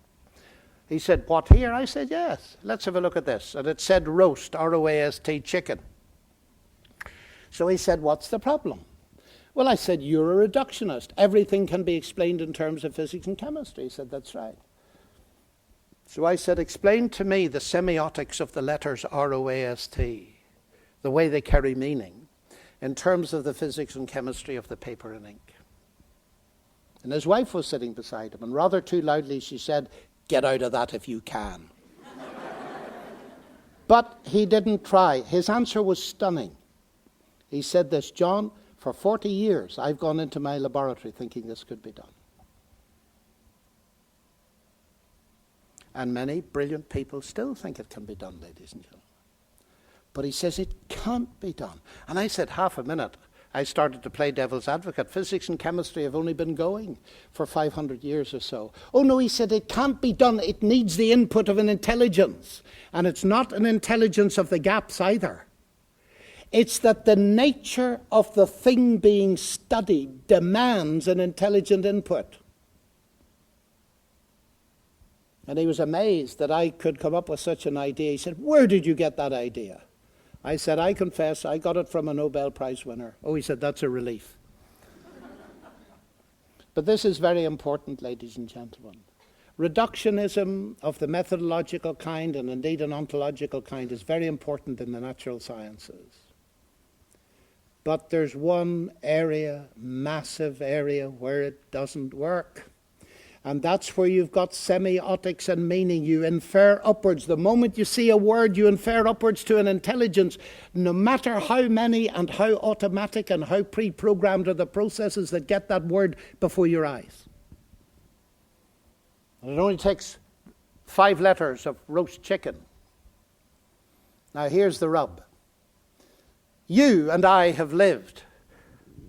He said, what, here? I said, yes. Let's have a look at this. And it said roast, R-O-A-S-T, chicken. So he said, what's the problem? Well, I said, you're a reductionist. Everything can be explained in terms of physics and chemistry. He said, that's right. So I said, explain to me the semiotics of the letters R-O-A-S-T, the way they carry meaning, in terms of the physics and chemistry of the paper and ink. And his wife was sitting beside him, and rather too loudly she said, get out of that if you can. But he didn't try. His answer was stunning. He said this, John, for 40 years I've gone into my laboratory thinking this could be done. And many brilliant people still think it can be done, ladies and gentlemen. But he says it can't be done. And I said, half a minute. I started to play devil's advocate. Physics and chemistry have only been going for 500 years or so. Oh no, he said, it can't be done. It needs the input of an intelligence. And it's not an intelligence of the gaps either. It's that the nature of the thing being studied demands an intelligent input. And he was amazed that I could come up with such an idea. He said, where did you get that idea? I said, I confess, I got it from a Nobel Prize winner. Oh, he said, that's a relief. But this is very important, ladies and gentlemen. Reductionism of the methodological kind, and indeed an ontological kind, is very important in the natural sciences. But there's one area, massive area, where it doesn't work. And that's where you've got semiotics and meaning. You infer upwards. The moment you see a word, you infer upwards to an intelligence, no matter how many and how automatic and how pre-programmed are the processes that get that word before your eyes. And it only takes 5 letters of roast chicken. Now here's the rub. You and I have lived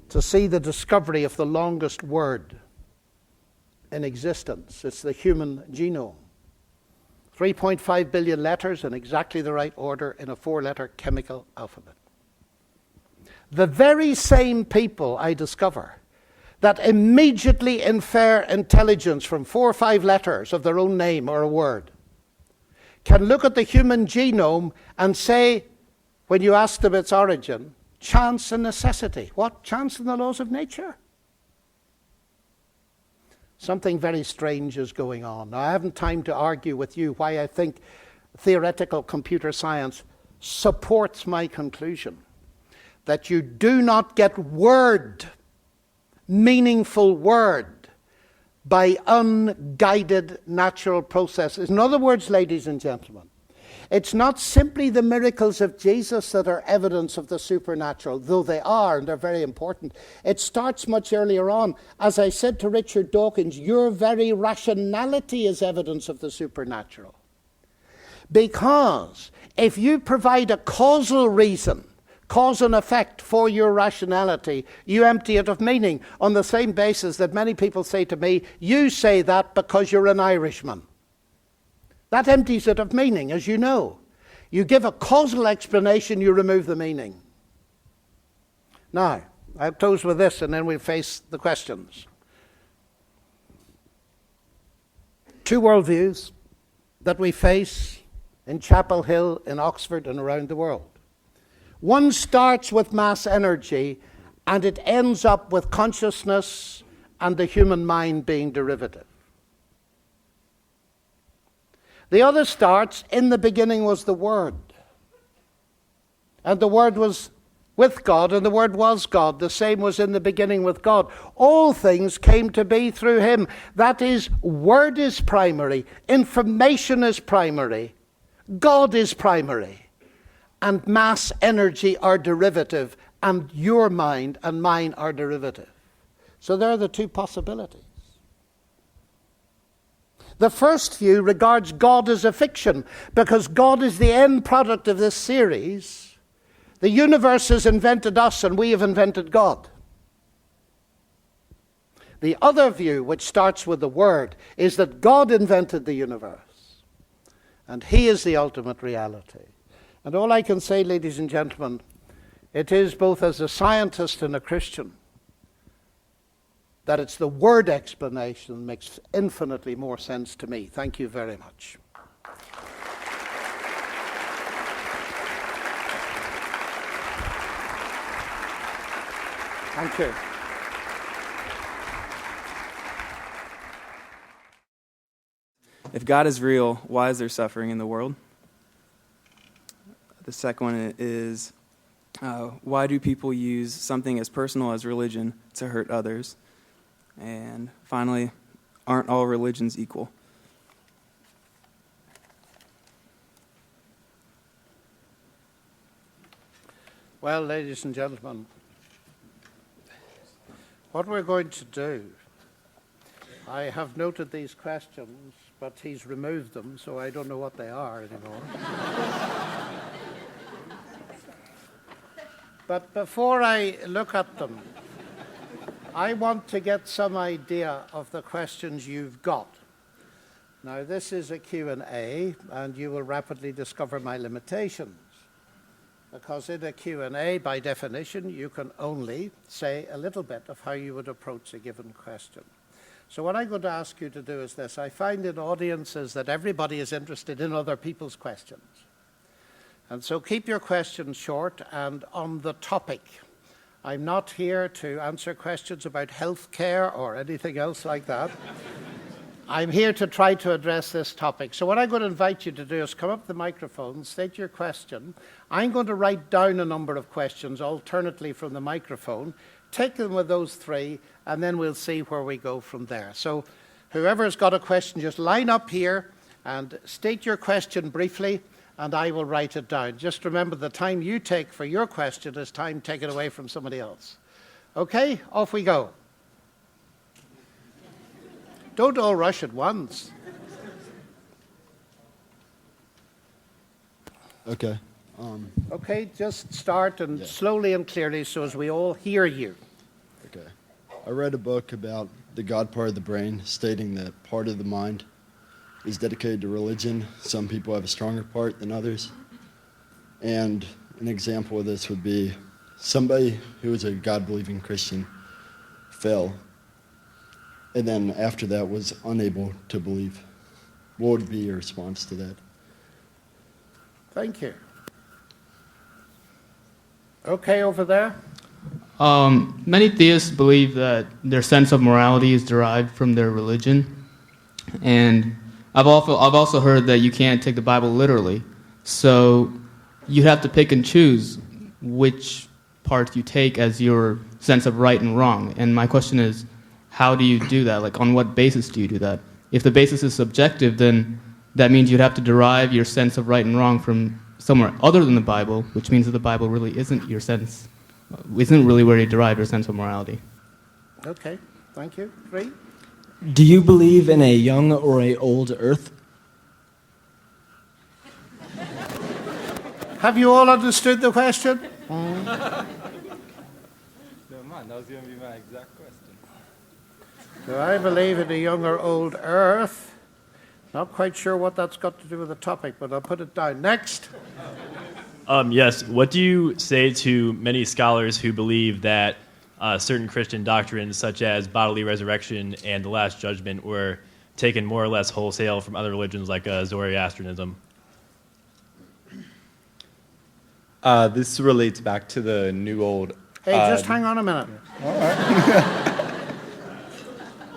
to see the discovery of the longest word in existence. It's the human genome. 3.5 billion letters in exactly the right order in a 4-letter chemical alphabet. The very same people, I discover, that immediately infer intelligence from 4 or 5 letters of their own name or a word, can look at the human genome and say, when you ask them its origin, chance and necessity. What? Chance and the laws of nature? Something very strange is going on. Now, I haven't time to argue with you why I think theoretical computer science supports my conclusion that you do not get word, meaningful word, by unguided natural processes. In other words, ladies and gentlemen, it's not simply the miracles of Jesus that are evidence of the supernatural, though they are, and they're very important. It starts much earlier on. As I said to Richard Dawkins, your very rationality is evidence of the supernatural. Because if you provide a causal reason, cause and effect for your rationality, you empty it of meaning on the same basis that many people say to me, you say that because you're an Irishman. That empties it of meaning, as you know. You give a causal explanation, you remove the meaning. Now, I'll close with this and then we'll face the questions. 2 worldviews that we face in Chapel Hill, in Oxford, and around the world. One starts with mass energy and it ends up with consciousness and the human mind being derivative. The other starts, in the beginning was the Word. And the Word was with God, and the Word was God. The same was in the beginning with God. All things came to be through Him. That is, Word is primary. Information is primary. God is primary. And mass energy are derivative. And your mind and mine are derivative. So there are the 2 possibilities. The first view regards God as a fiction, because God is the end product of this series. The universe has invented us and we have invented God. The other view, which starts with the Word, is that God invented the universe and He is the ultimate reality. And all I can say, ladies and gentlemen, it is both as a scientist and a Christian that it's the Word explanation that makes infinitely more sense to me. Thank you very much. Thank you. If God is real, why is there suffering in the world? The second one is, why do people use something as personal as religion to hurt others? And finally, aren't all religions equal? Well, ladies and gentlemen, what we're going to do, I have noted these questions, but he's removed them, so I don't know what they are anymore. But before I look at them, I want to get some idea of the questions you've got. Now, this is a Q&A, and you will rapidly discover my limitations. Because in a Q&A, by definition, you can only say a little bit of how you would approach a given question. So what I'm going to ask you to do is this. I find in audiences that everybody is interested in other people's questions. And so keep your questions short and on the topic. I'm not here to answer questions about health care or anything else like that. I'm here to try to address this topic. So what I'm going to invite you to do is come up to the microphone, state your question. I'm going to write down a number of questions alternately from the microphone. Take them with those 3, and then we'll see where we go from there. So whoever's got a question, just line up here and state your question briefly, and I will write it down. Just remember, the time you take for your question is time taken away from somebody else. Okay, off we go. Don't all rush at once. Okay. Okay, just start and slowly and clearly so as we all hear you. Okay. I read a book about the God part of the brain, stating that part of the mind is dedicated to religion. Some people have a stronger part than others. And an example of this would be somebody who is a God-believing Christian fell, and then after that was unable to believe. What would be your response to that? Thank you. Okay, over there. Many theists believe that their sense of morality is derived from their religion, and I've also heard that you can't take the Bible literally, so you have to pick and choose which parts you take as your sense of right and wrong. And my question is, how do you do that? Like, on what basis do you do that? If the basis is subjective, then that means you'd have to derive your sense of right and wrong from somewhere other than the Bible, which means that the Bible really isn't really where you derive your sense of morality. Okay, thank you. 3. Do you believe in a young or a old earth? Have you all understood the question? That was going to be my exact question. Do I believe in a young or old earth? Not quite sure what that's got to do with the topic, but I'll put it down. Next. Yes. What do you say to many scholars who believe that certain Christian doctrines, such as bodily resurrection and the Last Judgment, were taken more or less wholesale from other religions like Zoroastrianism? This relates back to the New Old. Hey, just hang on a minute.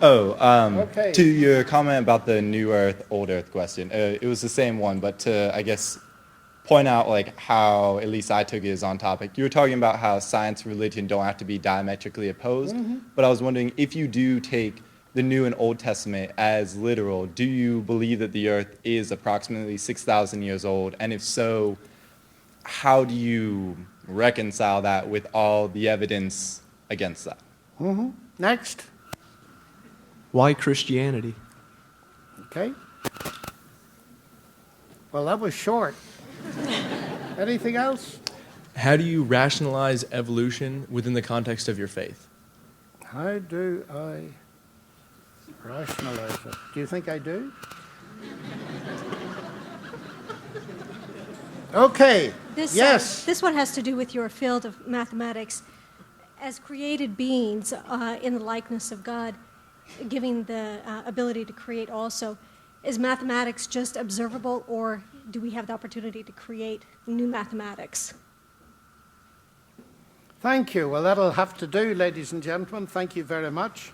Okay. To your comment about the New Earth, Old Earth question, it was the same one, but to, I guess, point out like how, at least I took it as on topic. You were talking about how science and religion don't have to be diametrically opposed, but I was wondering if you do take the New and Old Testament as literal, do you believe that the Earth is approximately 6,000 years old? And if so, how do you reconcile that with all the evidence against that? Next. Why Christianity? Okay. Well, that was short. Anything else? How do you rationalize evolution within the context of your faith? How do I rationalize it? Do you think I do? Okay. Yes. This one has to do with your field of mathematics. As created beings in the likeness of God, giving the ability to create also, is mathematics just observable, or do we have the opportunity to create new mathematics? Thank you. Well, that'll have to do, ladies and gentlemen. Thank you very much.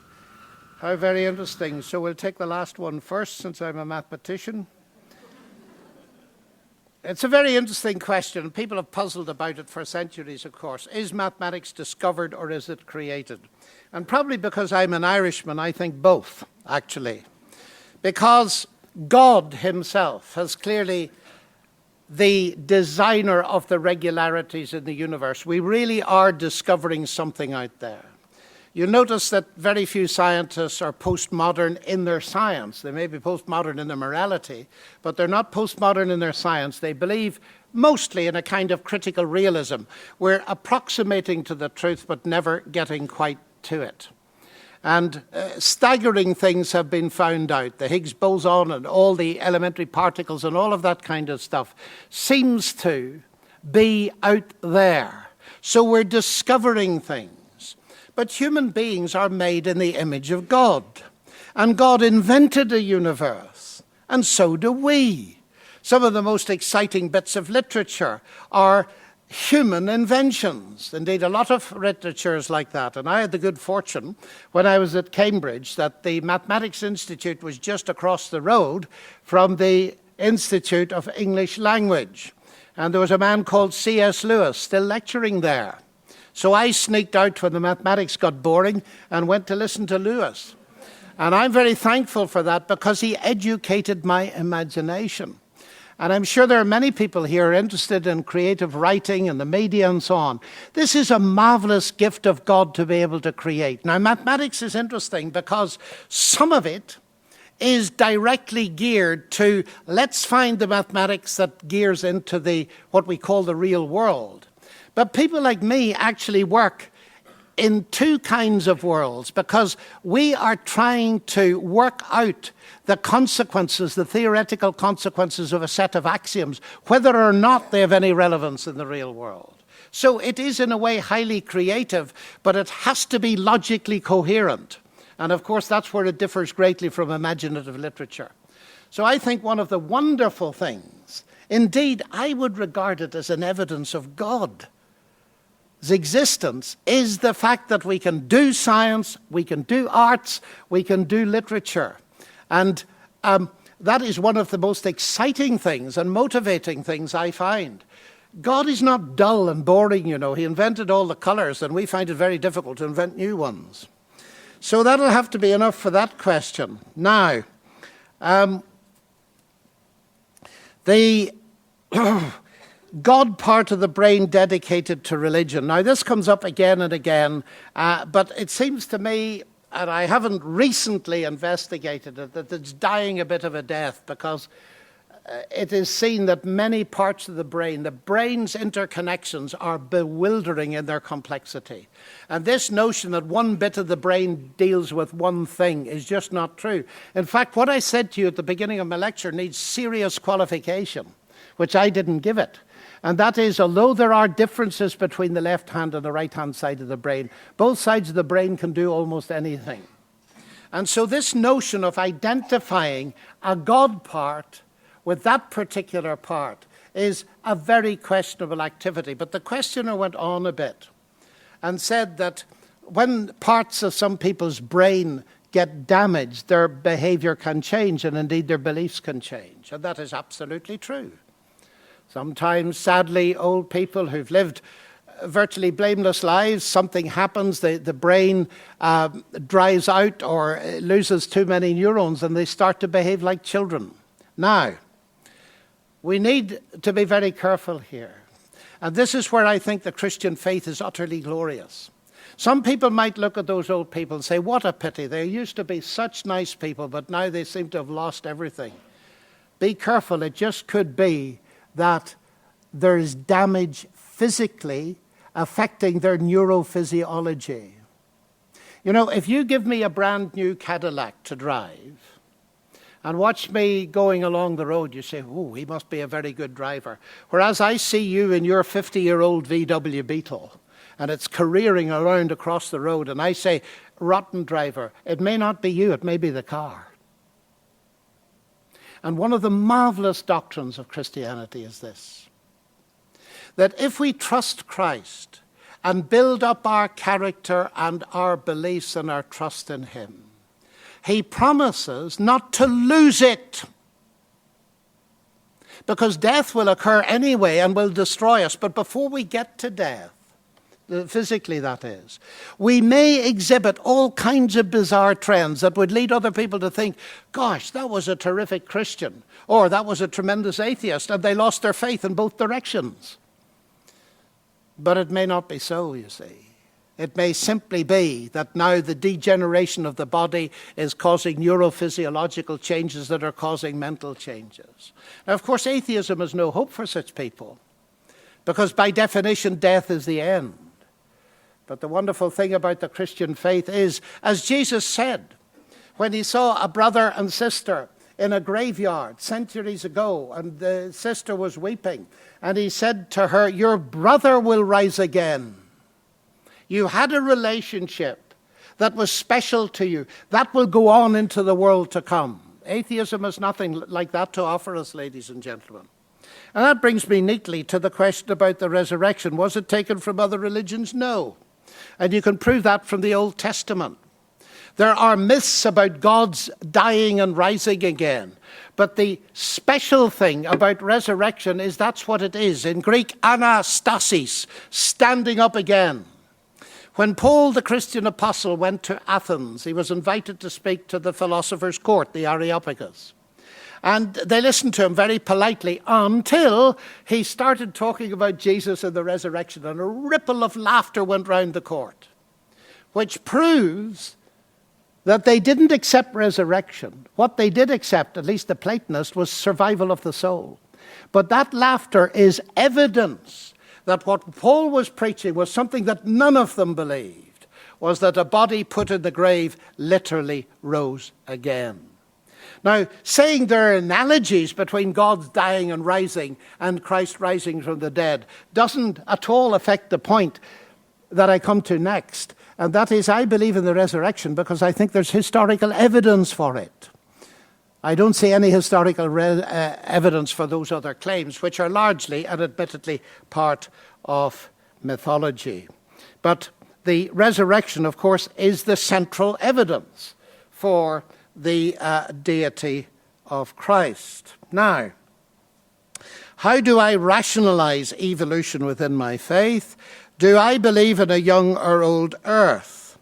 How very interesting. So we'll take the last one first, since I'm a mathematician. It's a very interesting question. People have puzzled about it for centuries, of course. Is mathematics discovered or is it created? And probably because I'm an Irishman, I think both, actually. Because God himself has clearly the designer of the regularities in the universe. We really are discovering something out there. You notice that very few scientists are postmodern in their science. They may be postmodern in their morality, but they're not postmodern in their science. They believe mostly in a kind of critical realism. We're approximating to the truth, but never getting quite to it. And staggering things have been found out. The Higgs boson and all the elementary particles and all of that kind of stuff seems to be out there. So we're discovering things. But human beings are made in the image of God. And God invented a universe. And so do we. Some of the most exciting bits of literature are human inventions. Indeed, a lot of literature is like that. And I had the good fortune, when I was at Cambridge, that the Mathematics Institute was just across the road from the Institute of English Language. And there was a man called C.S. Lewis still lecturing there. So I sneaked out when the mathematics got boring and went to listen to Lewis. And I'm very thankful for that, because he educated my imagination. And I'm sure there are many people here interested in creative writing and the media and so on. This is a marvelous gift of God to be able to create. Now, mathematics is interesting because some of it is directly geared to, let's find the mathematics that gears into what we call the real world. But people like me actually work in two kinds of worlds, because we are trying to work out the consequences, the theoretical consequences of a set of axioms, whether or not they have any relevance in the real world. So it is in a way highly creative, but it has to be logically coherent. And of course that's where it differs greatly from imaginative literature. So I think one of the wonderful things, indeed I would regard it as an evidence of God's existence, is the fact that we can do science, we can do arts, we can do literature. And that is one of the most exciting things and motivating things I find. God is not dull and boring, you know. He invented all the colors, and we find it very difficult to invent new ones. So that'll have to be enough for that question. Now, the God part of the brain dedicated to religion. Now, this comes up again and again, but it seems to me, and I haven't recently investigated it, that it's dying a bit of a death, because it is seen that many parts of the brain's interconnections are bewildering in their complexity. And this notion that one bit of the brain deals with one thing is just not true. In fact, what I said to you at the beginning of my lecture needs serious qualification, which I didn't give it. And that is, although there are differences between the left hand and the right hand side of the brain, both sides of the brain can do almost anything. And so this notion of identifying a God part with that particular part is a very questionable activity. But the questioner went on a bit and said that when parts of some people's brain get damaged, their behavior can change, and indeed their beliefs can change. And that is absolutely true. Sometimes, sadly, old people who've lived virtually blameless lives, something happens, the brain dries out or loses too many neurons, and they start to behave like children. Now, we need to be very careful here. And this is where I think the Christian faith is utterly glorious. Some people might look at those old people and say, what a pity, they used to be such nice people, but now they seem to have lost everything. Be careful, it just could be that there is damage physically affecting their neurophysiology. You know, if you give me a brand new Cadillac to drive and watch me going along the road, you say, oh, he must be a very good driver. Whereas I see you in your 50-year-old VW Beetle, and it's careering around across the road, and I say, rotten driver, it may not be you, it may be the car. And one of the marvelous doctrines of Christianity is this, that if we trust Christ and build up our character and our beliefs and our trust in him, he promises not to lose it. Because death will occur anyway and will destroy us. But before we get to death, physically that is, we may exhibit all kinds of bizarre trends that would lead other people to think, gosh, that was a terrific Christian, or that was a tremendous atheist, and they lost their faith in both directions. But it may not be so, you see. It may simply be that now the degeneration of the body is causing neurophysiological changes that are causing mental changes. Now, of course, atheism has no hope for such people, because by definition, death is the end. But the wonderful thing about the Christian faith is, as Jesus said, when he saw a brother and sister in a graveyard centuries ago, and the sister was weeping, and he said to her, your brother will rise again. You had a relationship that was special to you. That will go on into the world to come. Atheism has nothing like that to offer us, ladies and gentlemen. And that brings me neatly to the question about the resurrection. Was it taken from other religions? No. And you can prove that from the Old Testament. There are myths about God's dying and rising again. But the special thing about resurrection is that's what it is. In Greek, anastasis, standing up again. When Paul, the Christian apostle, went to Athens, he was invited to speak to the philosopher's court, the Areopagus. And they listened to him very politely until he started talking about Jesus and the resurrection, and a ripple of laughter went round the court, which proves that they didn't accept resurrection. What they did accept, at least the Platonists, was survival of the soul. But that laughter is evidence that what Paul was preaching was something that none of them believed. was that a body put in the grave literally rose again. Now, saying there are analogies between God's dying and rising and Christ rising from the dead doesn't at all affect the point that I come to next. And that is, I believe in the resurrection because I think there's historical evidence for it. I don't see any historical evidence for those other claims, which are largely and admittedly part of mythology. But the resurrection, of course, is the central evidence for the deity of Christ. Now, how do I rationalize evolution within my faith? Do I believe in a young or old earth?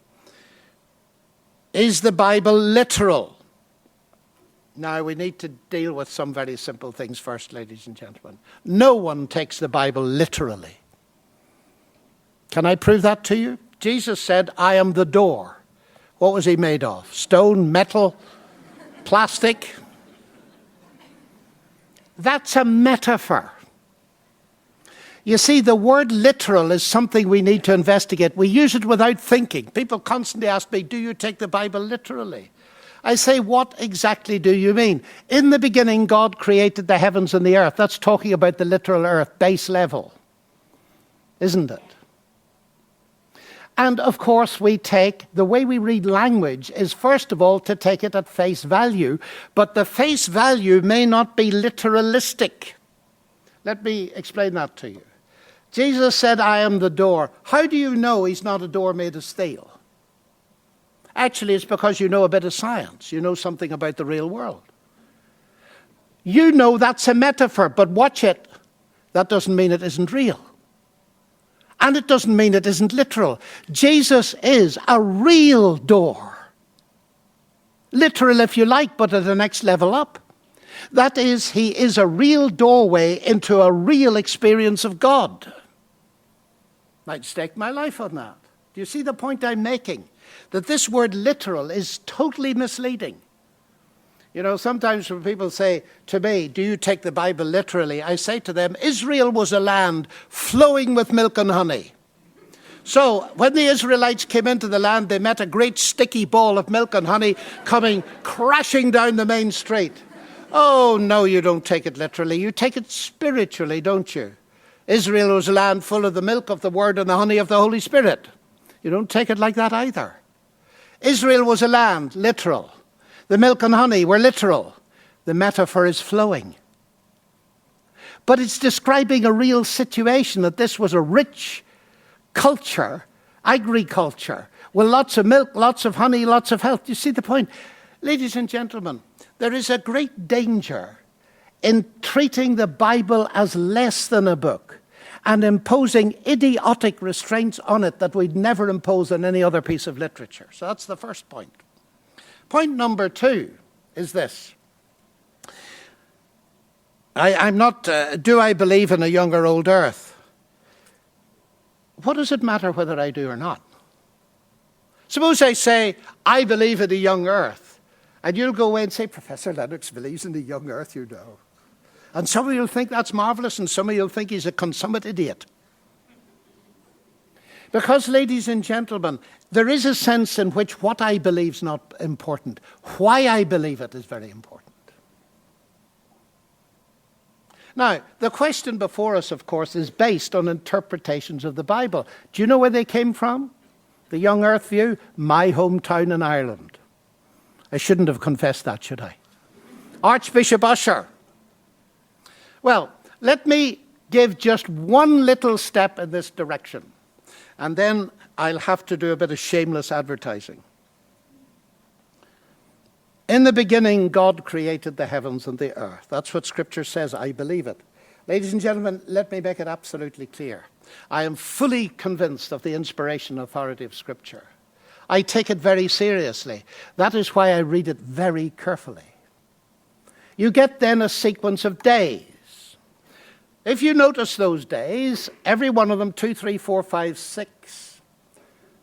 Is the Bible literal? Now, we need to deal with some very simple things first, ladies and gentlemen. No one takes the Bible literally. Can I prove that to you? Jesus said, I am the door. What was he made of? Stone, metal, plastic? That's a metaphor. You see, the word literal is something we need to investigate. We use it without thinking. People constantly ask me, do you take the Bible literally? I say, what exactly do you mean? In the beginning, God created the heavens and the earth. That's talking about the literal earth, base level, isn't it? And of course, we take, the way we read language is first of all to take it at face value, but the face value may not be literalistic. Let me explain that to you. Jesus said, I am the door. How do you know he's not a door made of steel? Actually, it's because you know a bit of science. You know something about the real world. You know that's a metaphor, but watch it. That doesn't mean it isn't real. And it doesn't mean it isn't literal. Jesus is a real door. Literal if you like, but at the next level up. That is, he is a real doorway into a real experience of God. I'd stake my life on that. Do you see the point I'm making? That this word literal is totally misleading. You know, sometimes when people say to me, do you take the Bible literally? I say to them, Israel was a land flowing with milk and honey. So when the Israelites came into the land, they met a great sticky ball of milk and honey coming crashing down the main street. Oh, no, you don't take it literally. You take it spiritually, don't you? Israel was a land full of the milk of the word and the honey of the Holy Spirit. You don't take it like that either. Israel was a land, literal. The milk and honey were literal. The metaphor is flowing. But it's describing a real situation, that this was a rich culture, agriculture, with lots of milk, lots of honey, lots of health. You see the point? Ladies and gentlemen, there is a great danger in treating the Bible as less than a book and imposing idiotic restraints on it that we'd never impose on any other piece of literature. So that's the first point. Point number 2 is this. Do I believe in a young or old earth? What does it matter whether I do or not? Suppose I say, I believe in a young earth, and you'll go away and say, Professor Lennox believes in the young earth, you know. And some of you will think that's marvelous, and some of you will think he's a consummate idiot. Because, ladies and gentlemen, there is a sense in which what I believe is not important. Why I believe it is very important. Now, the question before us, of course, is based on interpretations of the Bible. Do you know where they came from? The young earth view? My hometown in Ireland. I shouldn't have confessed that, should I? Archbishop Usher. Well, let me give just one little step in this direction, and then I'll have to do a bit of shameless advertising. In the beginning, God created the heavens and the earth. That's what Scripture says. I believe it. Ladies and gentlemen, let me make it absolutely clear. I am fully convinced of the inspiration and authority of Scripture. I take it very seriously. That is why I read it very carefully. You get then a sequence of days. If you notice those days, every one of them, 2, 3, 4, 5, 6,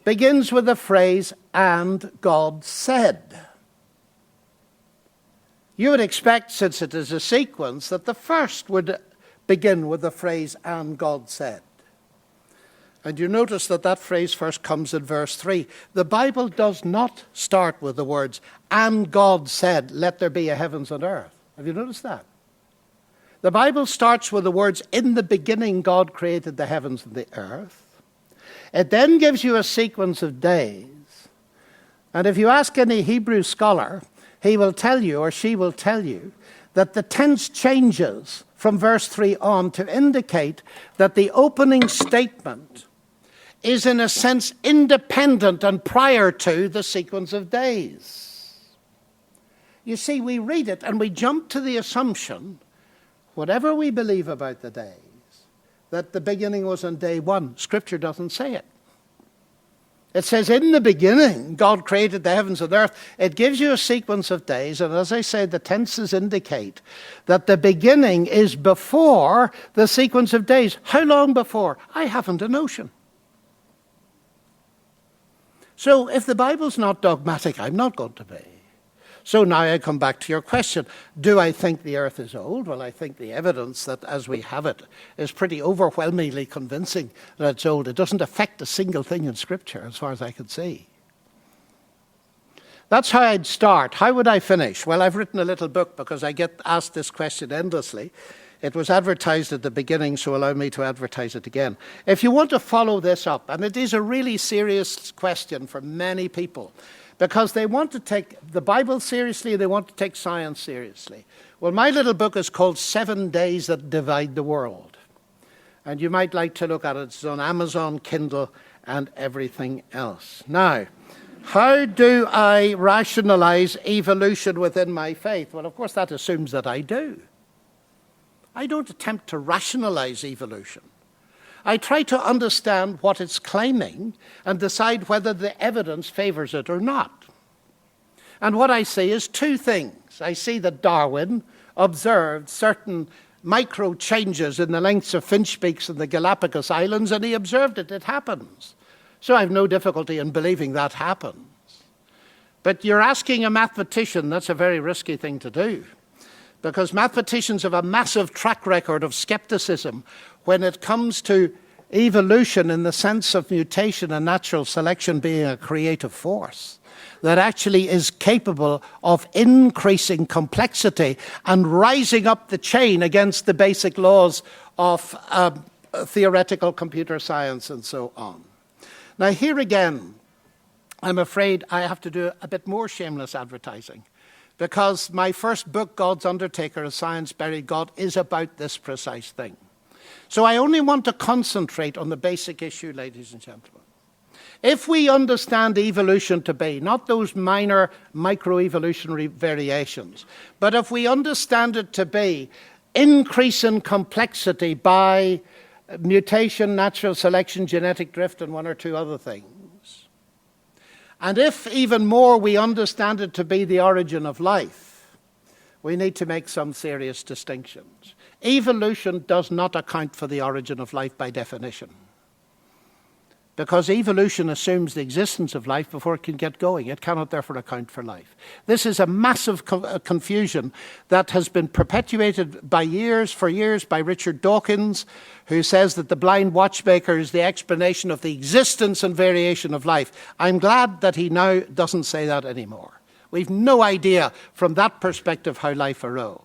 begins with the phrase, and God said. You would expect, since it is a sequence, that the first would begin with the phrase, and God said. And you notice that that phrase first comes in verse 3. The Bible does not start with the words, and God said, let there be a heavens and earth. Have you noticed that? The Bible starts with the words, in the beginning God created the heavens and the earth. It then gives you a sequence of days. And if you ask any Hebrew scholar, he will tell you, or she will tell you, that the tense changes from verse 3 on to indicate that the opening statement is in a sense independent and prior to the sequence of days. You see, we read it and we jump to the assumption, whatever we believe about the days, that the beginning was on day one. Scripture doesn't say it. It says, in the beginning, God created the heavens and earth. It gives you a sequence of days, and as I say, the tenses indicate that the beginning is before the sequence of days. How long before? I haven't a notion. So if the Bible's not dogmatic, I'm not going to be. So now I come back to your question. Do I think the earth is old? Well, I think the evidence that as we have it is pretty overwhelmingly convincing that it's old. It doesn't affect a single thing in Scripture as far as I can see. That's how I'd start. How would I finish? Well, I've written a little book because I get asked this question endlessly. It was advertised at the beginning, so allow me to advertise it again. If you want to follow this up, and it is a really serious question for many people, because they want to take the Bible seriously, they want to take science seriously. Well, my little book is called 7 Days That Divide the World. And you might like to look at it. It's on Amazon, Kindle, and everything else. Now, how do I rationalize evolution within my faith? Well, of course, that assumes that I do. I don't attempt to rationalize evolution. I try to understand what it's claiming and decide whether the evidence favors it or not. And what I see is two things. I see that Darwin observed certain micro changes in the lengths of finch beaks in the Galapagos Islands, and he observed it. It happens. So I have no difficulty in believing that happens. But you're asking a mathematician, that's a very risky thing to do, because mathematicians have a massive track record of skepticism when it comes to evolution in the sense of mutation and natural selection being a creative force that actually is capable of increasing complexity and rising up the chain against the basic laws of theoretical computer science and so on. Now here again, I'm afraid I have to do a bit more shameless advertising, because my first book, God's Undertaker, A Science Buried God, is about this precise thing. So I only want to concentrate on the basic issue, ladies and gentlemen. If we understand evolution to be, not those minor microevolutionary variations, but if we understand it to be increase in complexity by mutation, natural selection, genetic drift, and one or two other things, and if even more we understand it to be the origin of life, we need to make some serious distinctions. Evolution does not account for the origin of life by definition, because evolution assumes the existence of life before it can get going. It cannot therefore account for life. This is a massive confusion that has been perpetuated for years by Richard Dawkins, who says that the blind watchmaker is the explanation of the existence and variation of life. I'm glad that he now doesn't say that anymore. We've no idea from that perspective how life arose.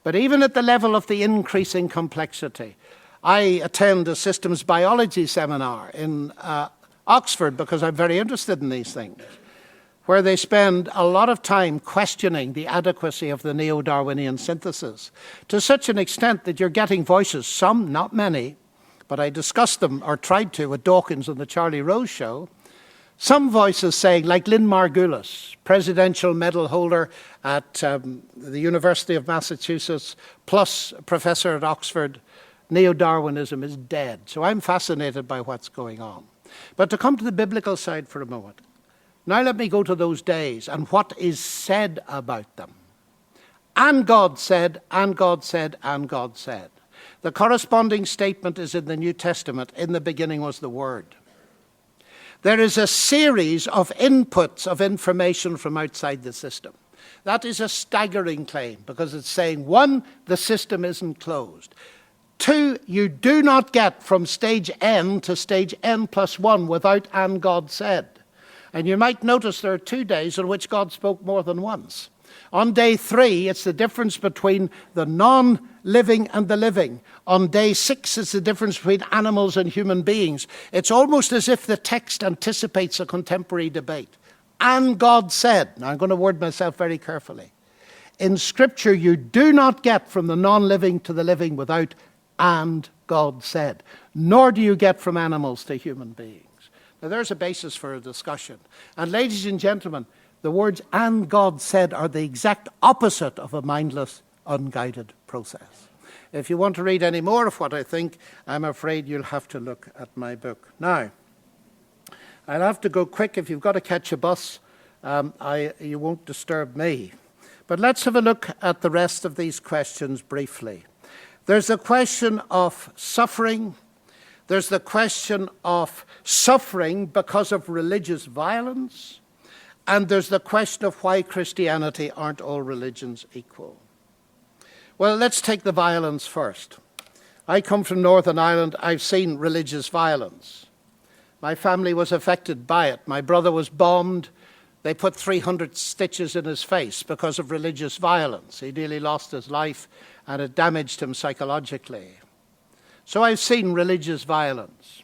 But even at the level of the increasing complexity, I attend a systems biology seminar in Oxford because I'm very interested in these things, where they spend a lot of time questioning the adequacy of the neo-Darwinian synthesis to such an extent that you're getting voices, some, not many, but I discussed them or tried to with Dawkins on the Charlie Rose show. Some voices saying, like Lynn Margulis, presidential medal holder at the University of Massachusetts, plus professor at Oxford, neo-Darwinism is dead. So I'm fascinated by what's going on. But to come to the biblical side for a moment, now let me go to those days and what is said about them. And God said, and God said, and God said. The corresponding statement is in the New Testament. In the beginning was the Word. There is a series of inputs of information from outside the system. That is a staggering claim because it's saying, one, the system isn't closed. 2, you do not get from stage N to stage N+1 without "and God said." And you might notice there are 2 days on which God spoke more than once. On day 3, it's the difference between the non-living and the living. On day 6, it's the difference between animals and human beings. It's almost as if the text anticipates a contemporary debate. "And God said." Now, I'm going to word myself very carefully. In Scripture, you do not get from the non-living to the living without "and God said." Nor do you get from animals to human beings. Now, there's a basis for a discussion. And ladies and gentlemen, the words "and God said" are the exact opposite of a mindless, unguided process. If you want to read any more of what I think, I'm afraid you'll have to look at my book. Now, I'll have to go quick. If you've got to catch a bus, you won't disturb me. But let's have a look at the rest of these questions briefly. There's the question of suffering. There's the question of suffering because of religious violence. And there's the question of why Christianity aren't all religions equal. Well, let's take the violence first. I come from Northern Ireland. I've seen religious violence. My family was affected by it. My brother was bombed. They put 300 stitches in his face because of religious violence. He nearly lost his life, and it damaged him psychologically. So I've seen religious violence.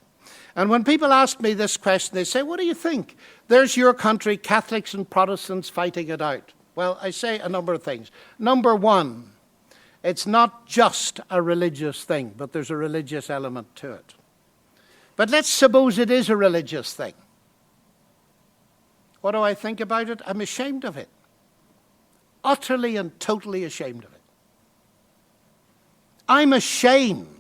And when people ask me this question, they say, "What do you think? There's your country, Catholics and Protestants fighting it out." Well, I say a number of things. Number one, it's not just a religious thing, but there's a religious element to it. But let's suppose it is a religious thing. What do I think about it? I'm ashamed of it. Utterly and totally ashamed of it. I'm ashamed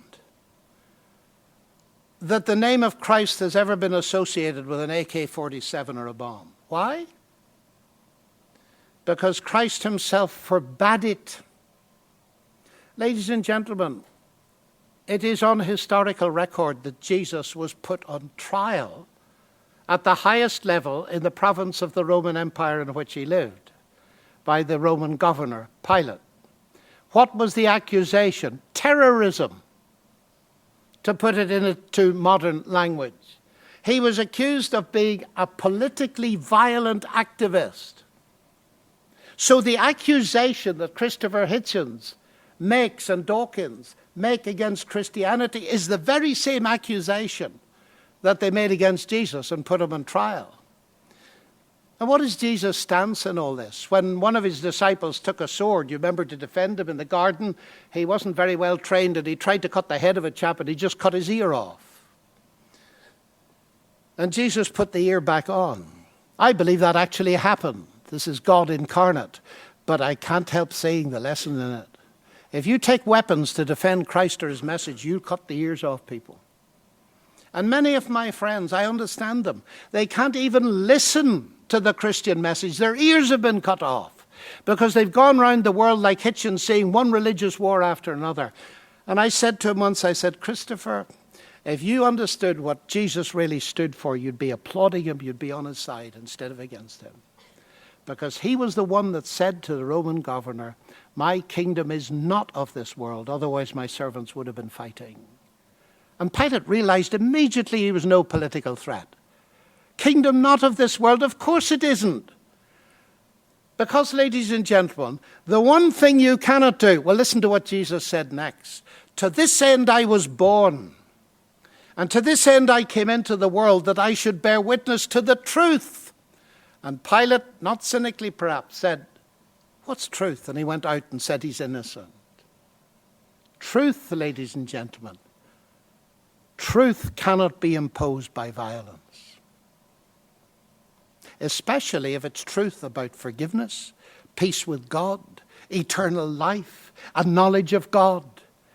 that the name of Christ has ever been associated with an AK-47 or a bomb. Why? Because Christ himself forbade it. Ladies and gentlemen, it is on historical record that Jesus was put on trial at the highest level in the province of the Roman Empire in which he lived by the Roman governor, Pilate. What was the accusation? Terrorism, to put it into modern language. He was accused of being a politically violent activist. So the accusation that Christopher Hitchens makes and Dawkins make against Christianity is the very same accusation that they made against Jesus and put him on trial. And what is Jesus' stance in all this? When one of his disciples took a sword, you remember, to defend him in the garden, he wasn't very well trained and he tried to cut the head of a chap and he just cut his ear off. And Jesus put the ear back on. I believe that actually happened. This is God incarnate. But I can't help seeing the lesson in it. If you take weapons to defend Christ or his message, you cut the ears off people. And many of my friends, I understand them, they can't even listen to the Christian message. Their ears have been cut off because they've gone round the world like Hitchens, seeing one religious war after another. And I said to him once, I said, "Christopher, if you understood what Jesus really stood for, you'd be applauding him, you'd be on his side instead of against him." Because he was the one that said to the Roman governor, "My kingdom is not of this world, otherwise my servants would have been fighting." And Pilate realized immediately he was no political threat. Kingdom not of this world? Of course it isn't. Because, ladies and gentlemen, the one thing you cannot do, well, listen to what Jesus said next. "To this end I was born, and to this end I came into the world, that I should bear witness to the truth." And Pilate, not cynically perhaps, said, "What's truth?" And he went out and said he's innocent. Truth, ladies and gentlemen, truth cannot be imposed by violence. Especially if it's truth about forgiveness, peace with God, eternal life, a knowledge of God.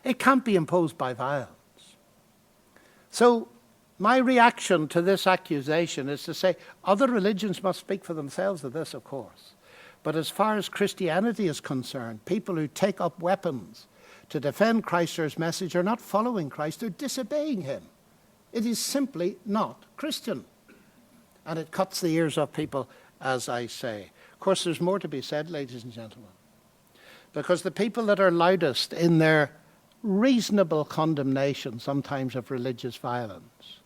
It can't be imposed by violence. So my reaction to this accusation is to say, other religions must speak for themselves of this, of course. But as far as Christianity is concerned, people who take up weapons to defend Christ or his message are not following Christ, they're disobeying him. It is simply not Christian. And it cuts the ears off people, as I say. Of course, there's more to be said, ladies and gentlemen. Because the people that are loudest in their reasonable condemnation sometimes of religious violence,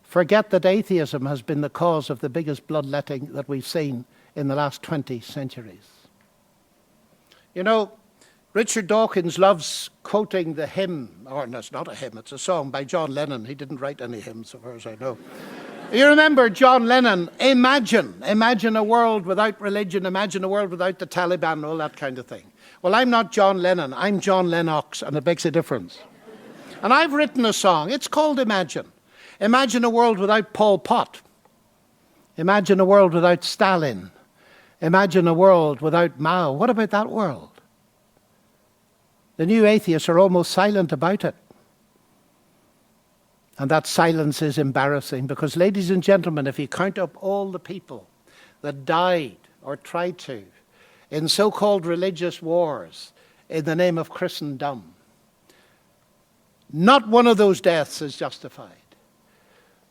forget that atheism has been the cause of the biggest bloodletting that we've seen in the last 20 centuries. You know, Richard Dawkins loves quoting the hymn, or no, it's not a hymn, it's a song by John Lennon. He didn't write any hymns, so far as I know. You remember John Lennon, imagine a world without religion, imagine a world without the Taliban, all that kind of thing. Well, I'm not John Lennon, I'm John Lennox, and it makes a difference. And I've written a song, it's called Imagine. Imagine a world without Pol Pot. Imagine a world without Stalin. Imagine a world without Mao. What about that world? The new atheists are almost silent about it. And that silence is embarrassing because, ladies and gentlemen, if you count up all the people that died or tried to in so-called religious wars in the name of Christendom, not one of those deaths is justified.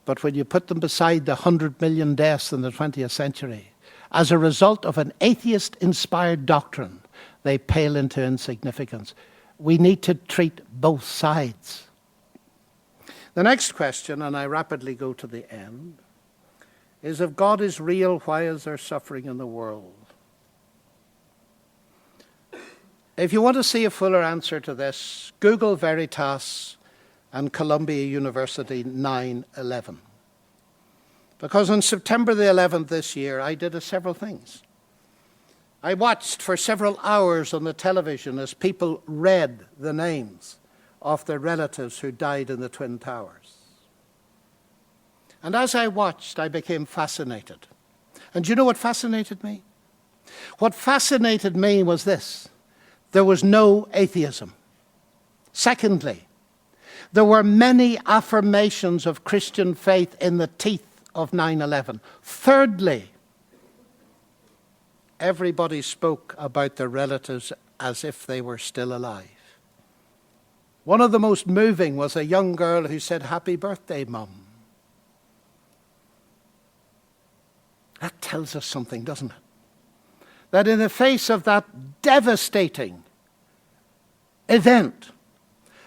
But when you put them beside the 100 million deaths in the 20th century, as a result of an atheist-inspired doctrine, they pale into insignificance. We need to treat both sides. The next question, and I rapidly go to the end, is if God is real, why is there suffering in the world? If you want to see a fuller answer to this, Google Veritas and Columbia University 9/11. Because on September the 11th this year, I did several things. I watched for several hours on the television as people read the names of their relatives who died in the Twin Towers. And as I watched, I became fascinated. And do you know what fascinated me? What fascinated me was this: there was no atheism. Secondly, there were many affirmations of Christian faith in the teeth of 9/11. Thirdly, everybody spoke about their relatives as if they were still alive. One of the most moving was a young girl who said, "Happy birthday, Mum." That tells us something, doesn't it? That in the face of that devastating event,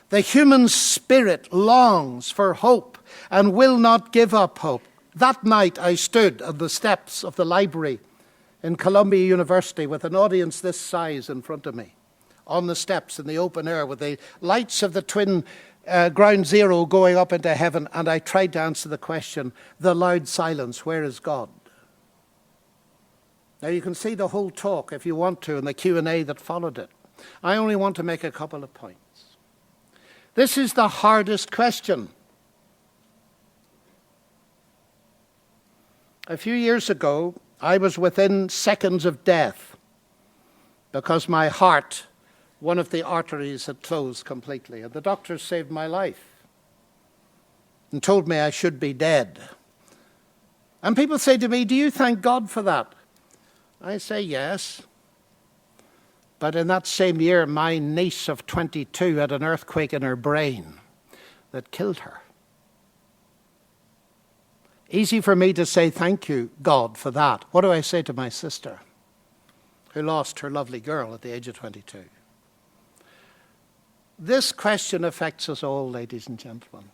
the human spirit longs for hope and will not give up hope. That night I stood on the steps of the library in Columbia University with an audience this size in front of me, on the steps in the open air with the lights of the twin ground zero going up into heaven, and I tried to answer the question, the loud silence, where is God? Now you can see the whole talk if you want to and the Q&A that followed it. I only want to make a couple of points. This is the hardest question. A few years ago, I was within seconds of death because my heart, one of the arteries, had closed completely. And the doctors saved my life and told me I should be dead. And people say to me, "Do you thank God for that?" I say, yes. But in that same year, my niece of 22 had an earthquake in her brain that killed her. Easy for me to say thank you, God, for that. What do I say to my sister, who lost her lovely girl at the age of 22? This question affects us all, ladies and gentlemen.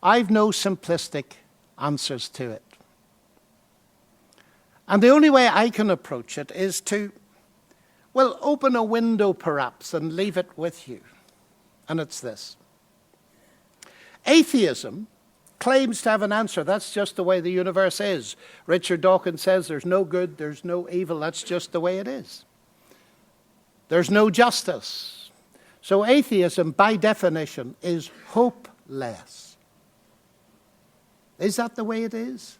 I've no simplistic answers to it. And the only way I can approach it is to, well, open a window perhaps and leave it with you. And it's this. Atheism claims to have an answer. That's just the way the universe is. Richard Dawkins says there's no good, there's no evil. That's just the way it is. There's no justice. So atheism, by definition, is hopeless. Is that the way it is?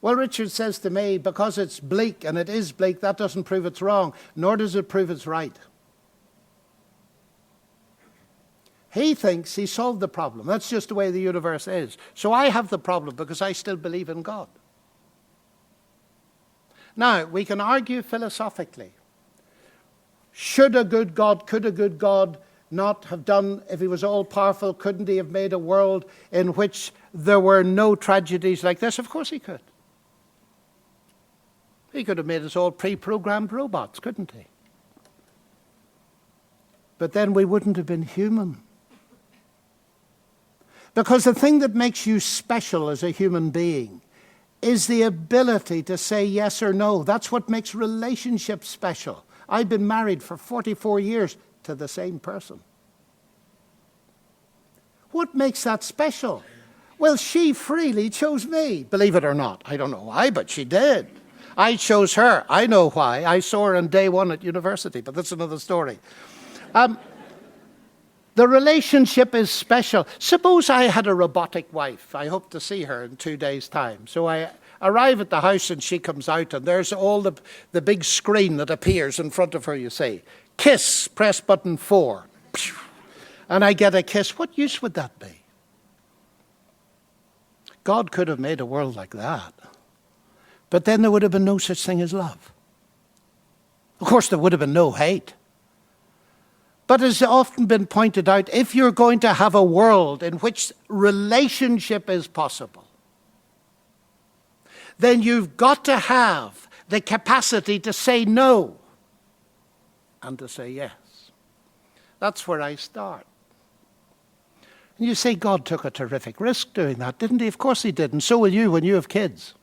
Well, Richard says to me, because it's bleak, and it is bleak, that doesn't prove it's wrong, nor does it prove it's right. He thinks he solved the problem. That's just the way the universe is. So I have the problem because I still believe in God. Now, we can argue philosophically. Should a good God, could a good God not have done, if he was all-powerful, couldn't he have made a world in which there were no tragedies like this? Of course he could. He could have made us all pre-programmed robots, couldn't he? But then we wouldn't have been human. Because the thing that makes you special as a human being is the ability to say yes or no. That's what makes relationships special. I've been married for 44 years to the same person. What makes that special? Well, she freely chose me, believe it or not. I don't know why, but she did. I chose her. I know why. I saw her on day one at university, but that's another story. The relationship is special. Suppose I had a robotic wife. I hope to see her in 2 days' time. So I arrive at the house and she comes out and there's all the big screen that appears in front of her, you see. Kiss, press button 4. And I get a kiss. What use would that be? God could have made a world like that. But then there would have been no such thing as love. Of course, there would have been no hate. But as often been pointed out, if you're going to have a world in which relationship is possible, then you've got to have the capacity to say no and to say yes. That's where I start. And you say God took a terrific risk doing that, didn't he? Of course he did, and so will you when you have kids.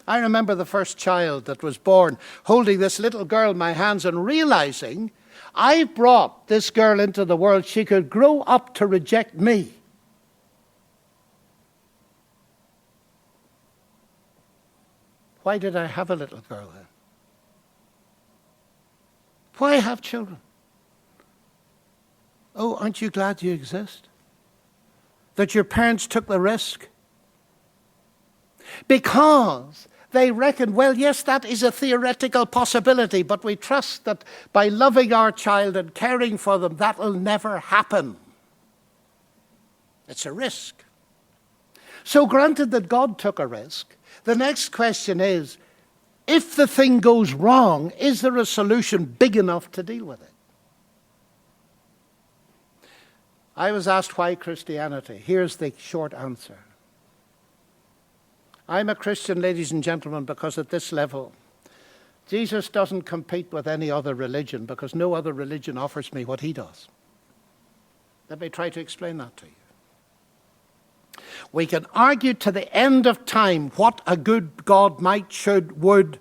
I remember the first child that was born, holding this little girl in my hands and realizing I brought this girl into the world. She could grow up to reject me. Why did I have a little girl then? Why have children? Oh, aren't you glad you exist? That your parents took the risk? Because they reckon, well, yes, that is a theoretical possibility, but we trust that by loving our child and caring for them, that will never happen. It's a risk. So granted that God took a risk, the next question is, if the thing goes wrong, is there a solution big enough to deal with it? I was asked why Christianity. Here's the short answer. I'm a Christian, ladies and gentlemen, because at this level, Jesus doesn't compete with any other religion because no other religion offers me what he does. Let me try to explain that to you. We can argue to the end of time what a good God might, should, would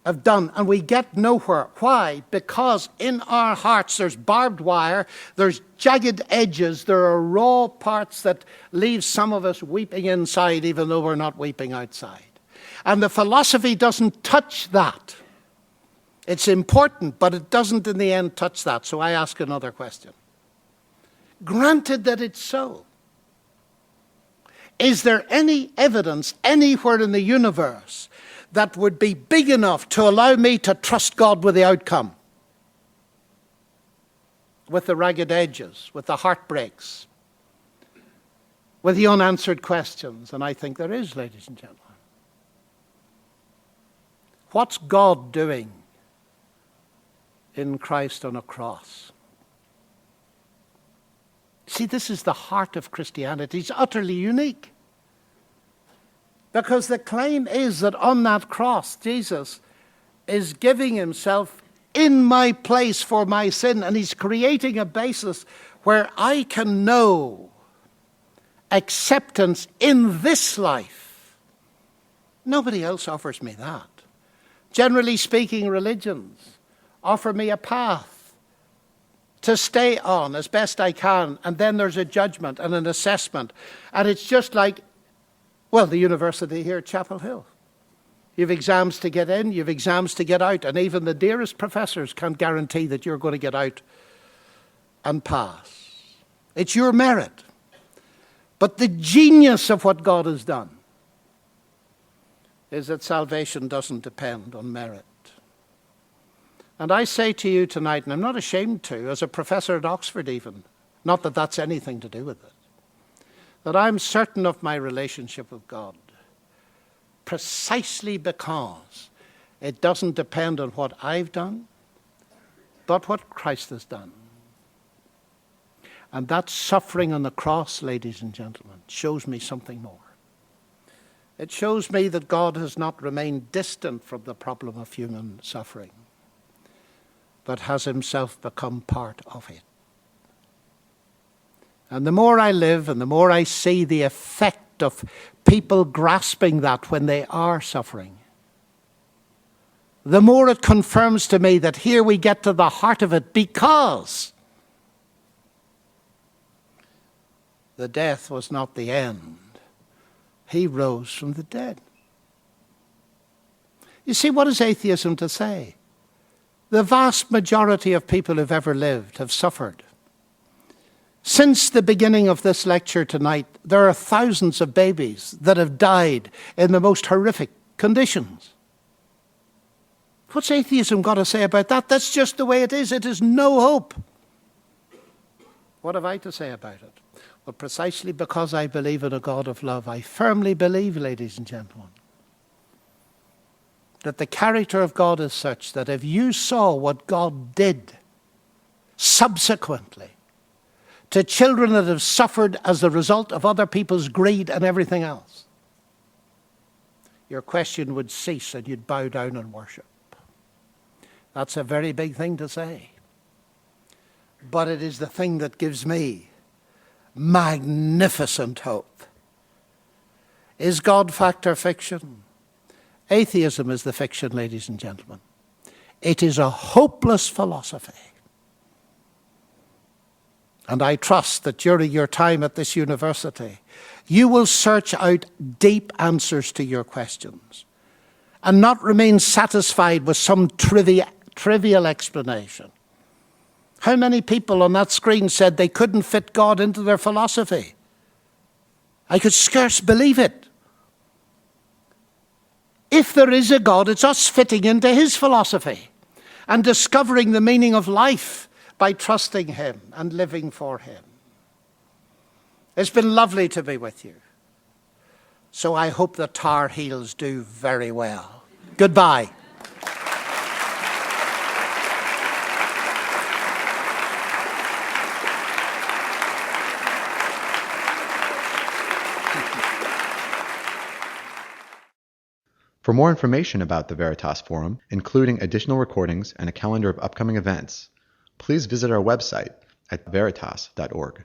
have done, and we get nowhere. Why? Because in our hearts there's barbed wire, there's jagged edges, there are raw parts that leave some of us weeping inside even though we're not weeping outside. And the philosophy doesn't touch that. It's important, but it doesn't in the end touch that. So I ask another question. Granted that it's so, is there any evidence anywhere in the universe that would be big enough to allow me to trust God with the outcome? With the ragged edges, with the heartbreaks, with the unanswered questions. And I think there is, ladies and gentlemen. What's God doing in Christ on a cross? See, this is the heart of Christianity. It's utterly unique. Because the claim is that on that cross, Jesus is giving himself in my place for my sin, and he's creating a basis where I can know acceptance in this life. Nobody else offers me that. Generally speaking, religions offer me a path to stay on as best I can, and then there's a judgment and an assessment. And it's just like, well, the university here at Chapel Hill. You've exams to get in, you've exams to get out, and even the dearest professors can't guarantee that you're going to get out and pass. It's your merit. But the genius of what God has done is that salvation doesn't depend on merit. And I say to you tonight, and I'm not ashamed to, as a professor at Oxford even, not that that's anything to do with it, that I'm certain of my relationship with God precisely because it doesn't depend on what I've done, but what Christ has done. And that suffering on the cross, ladies and gentlemen, shows me something more. It shows me that God has not remained distant from the problem of human suffering, but has himself become part of it. And the more I live and the more I see the effect of people grasping that when they are suffering, the more it confirms to me that here we get to the heart of it, because the death was not the end. He rose from the dead. You see, what is atheism to say? The vast majority of people who've ever lived have suffered. Since the beginning of this lecture tonight, there are thousands of babies that have died in the most horrific conditions. What's atheism got to say about that? That's just the way it is. It is no hope. What have I to say about it? Well, precisely because I believe in a God of love, I firmly believe, ladies and gentlemen, that the character of God is such that if you saw what God did subsequently to children that have suffered as a result of other people's greed and everything else, your question would cease and you'd bow down and worship. That's a very big thing to say. But it is the thing that gives me magnificent hope. Is God fact or fiction? Atheism is the fiction, ladies and gentlemen. It is a hopeless philosophy. And I trust that during your time at this university, you will search out deep answers to your questions and not remain satisfied with some trivial explanation. How many people on that screen said they couldn't fit God into their philosophy? I could scarce believe it. If there is a God, it's us fitting into his philosophy and discovering the meaning of life by trusting him and living for him. It's been lovely to be with you. So I hope the Tar Heels do very well. Goodbye. For more information about the Veritas Forum, including additional recordings and a calendar of upcoming events, please visit our website at veritas.org.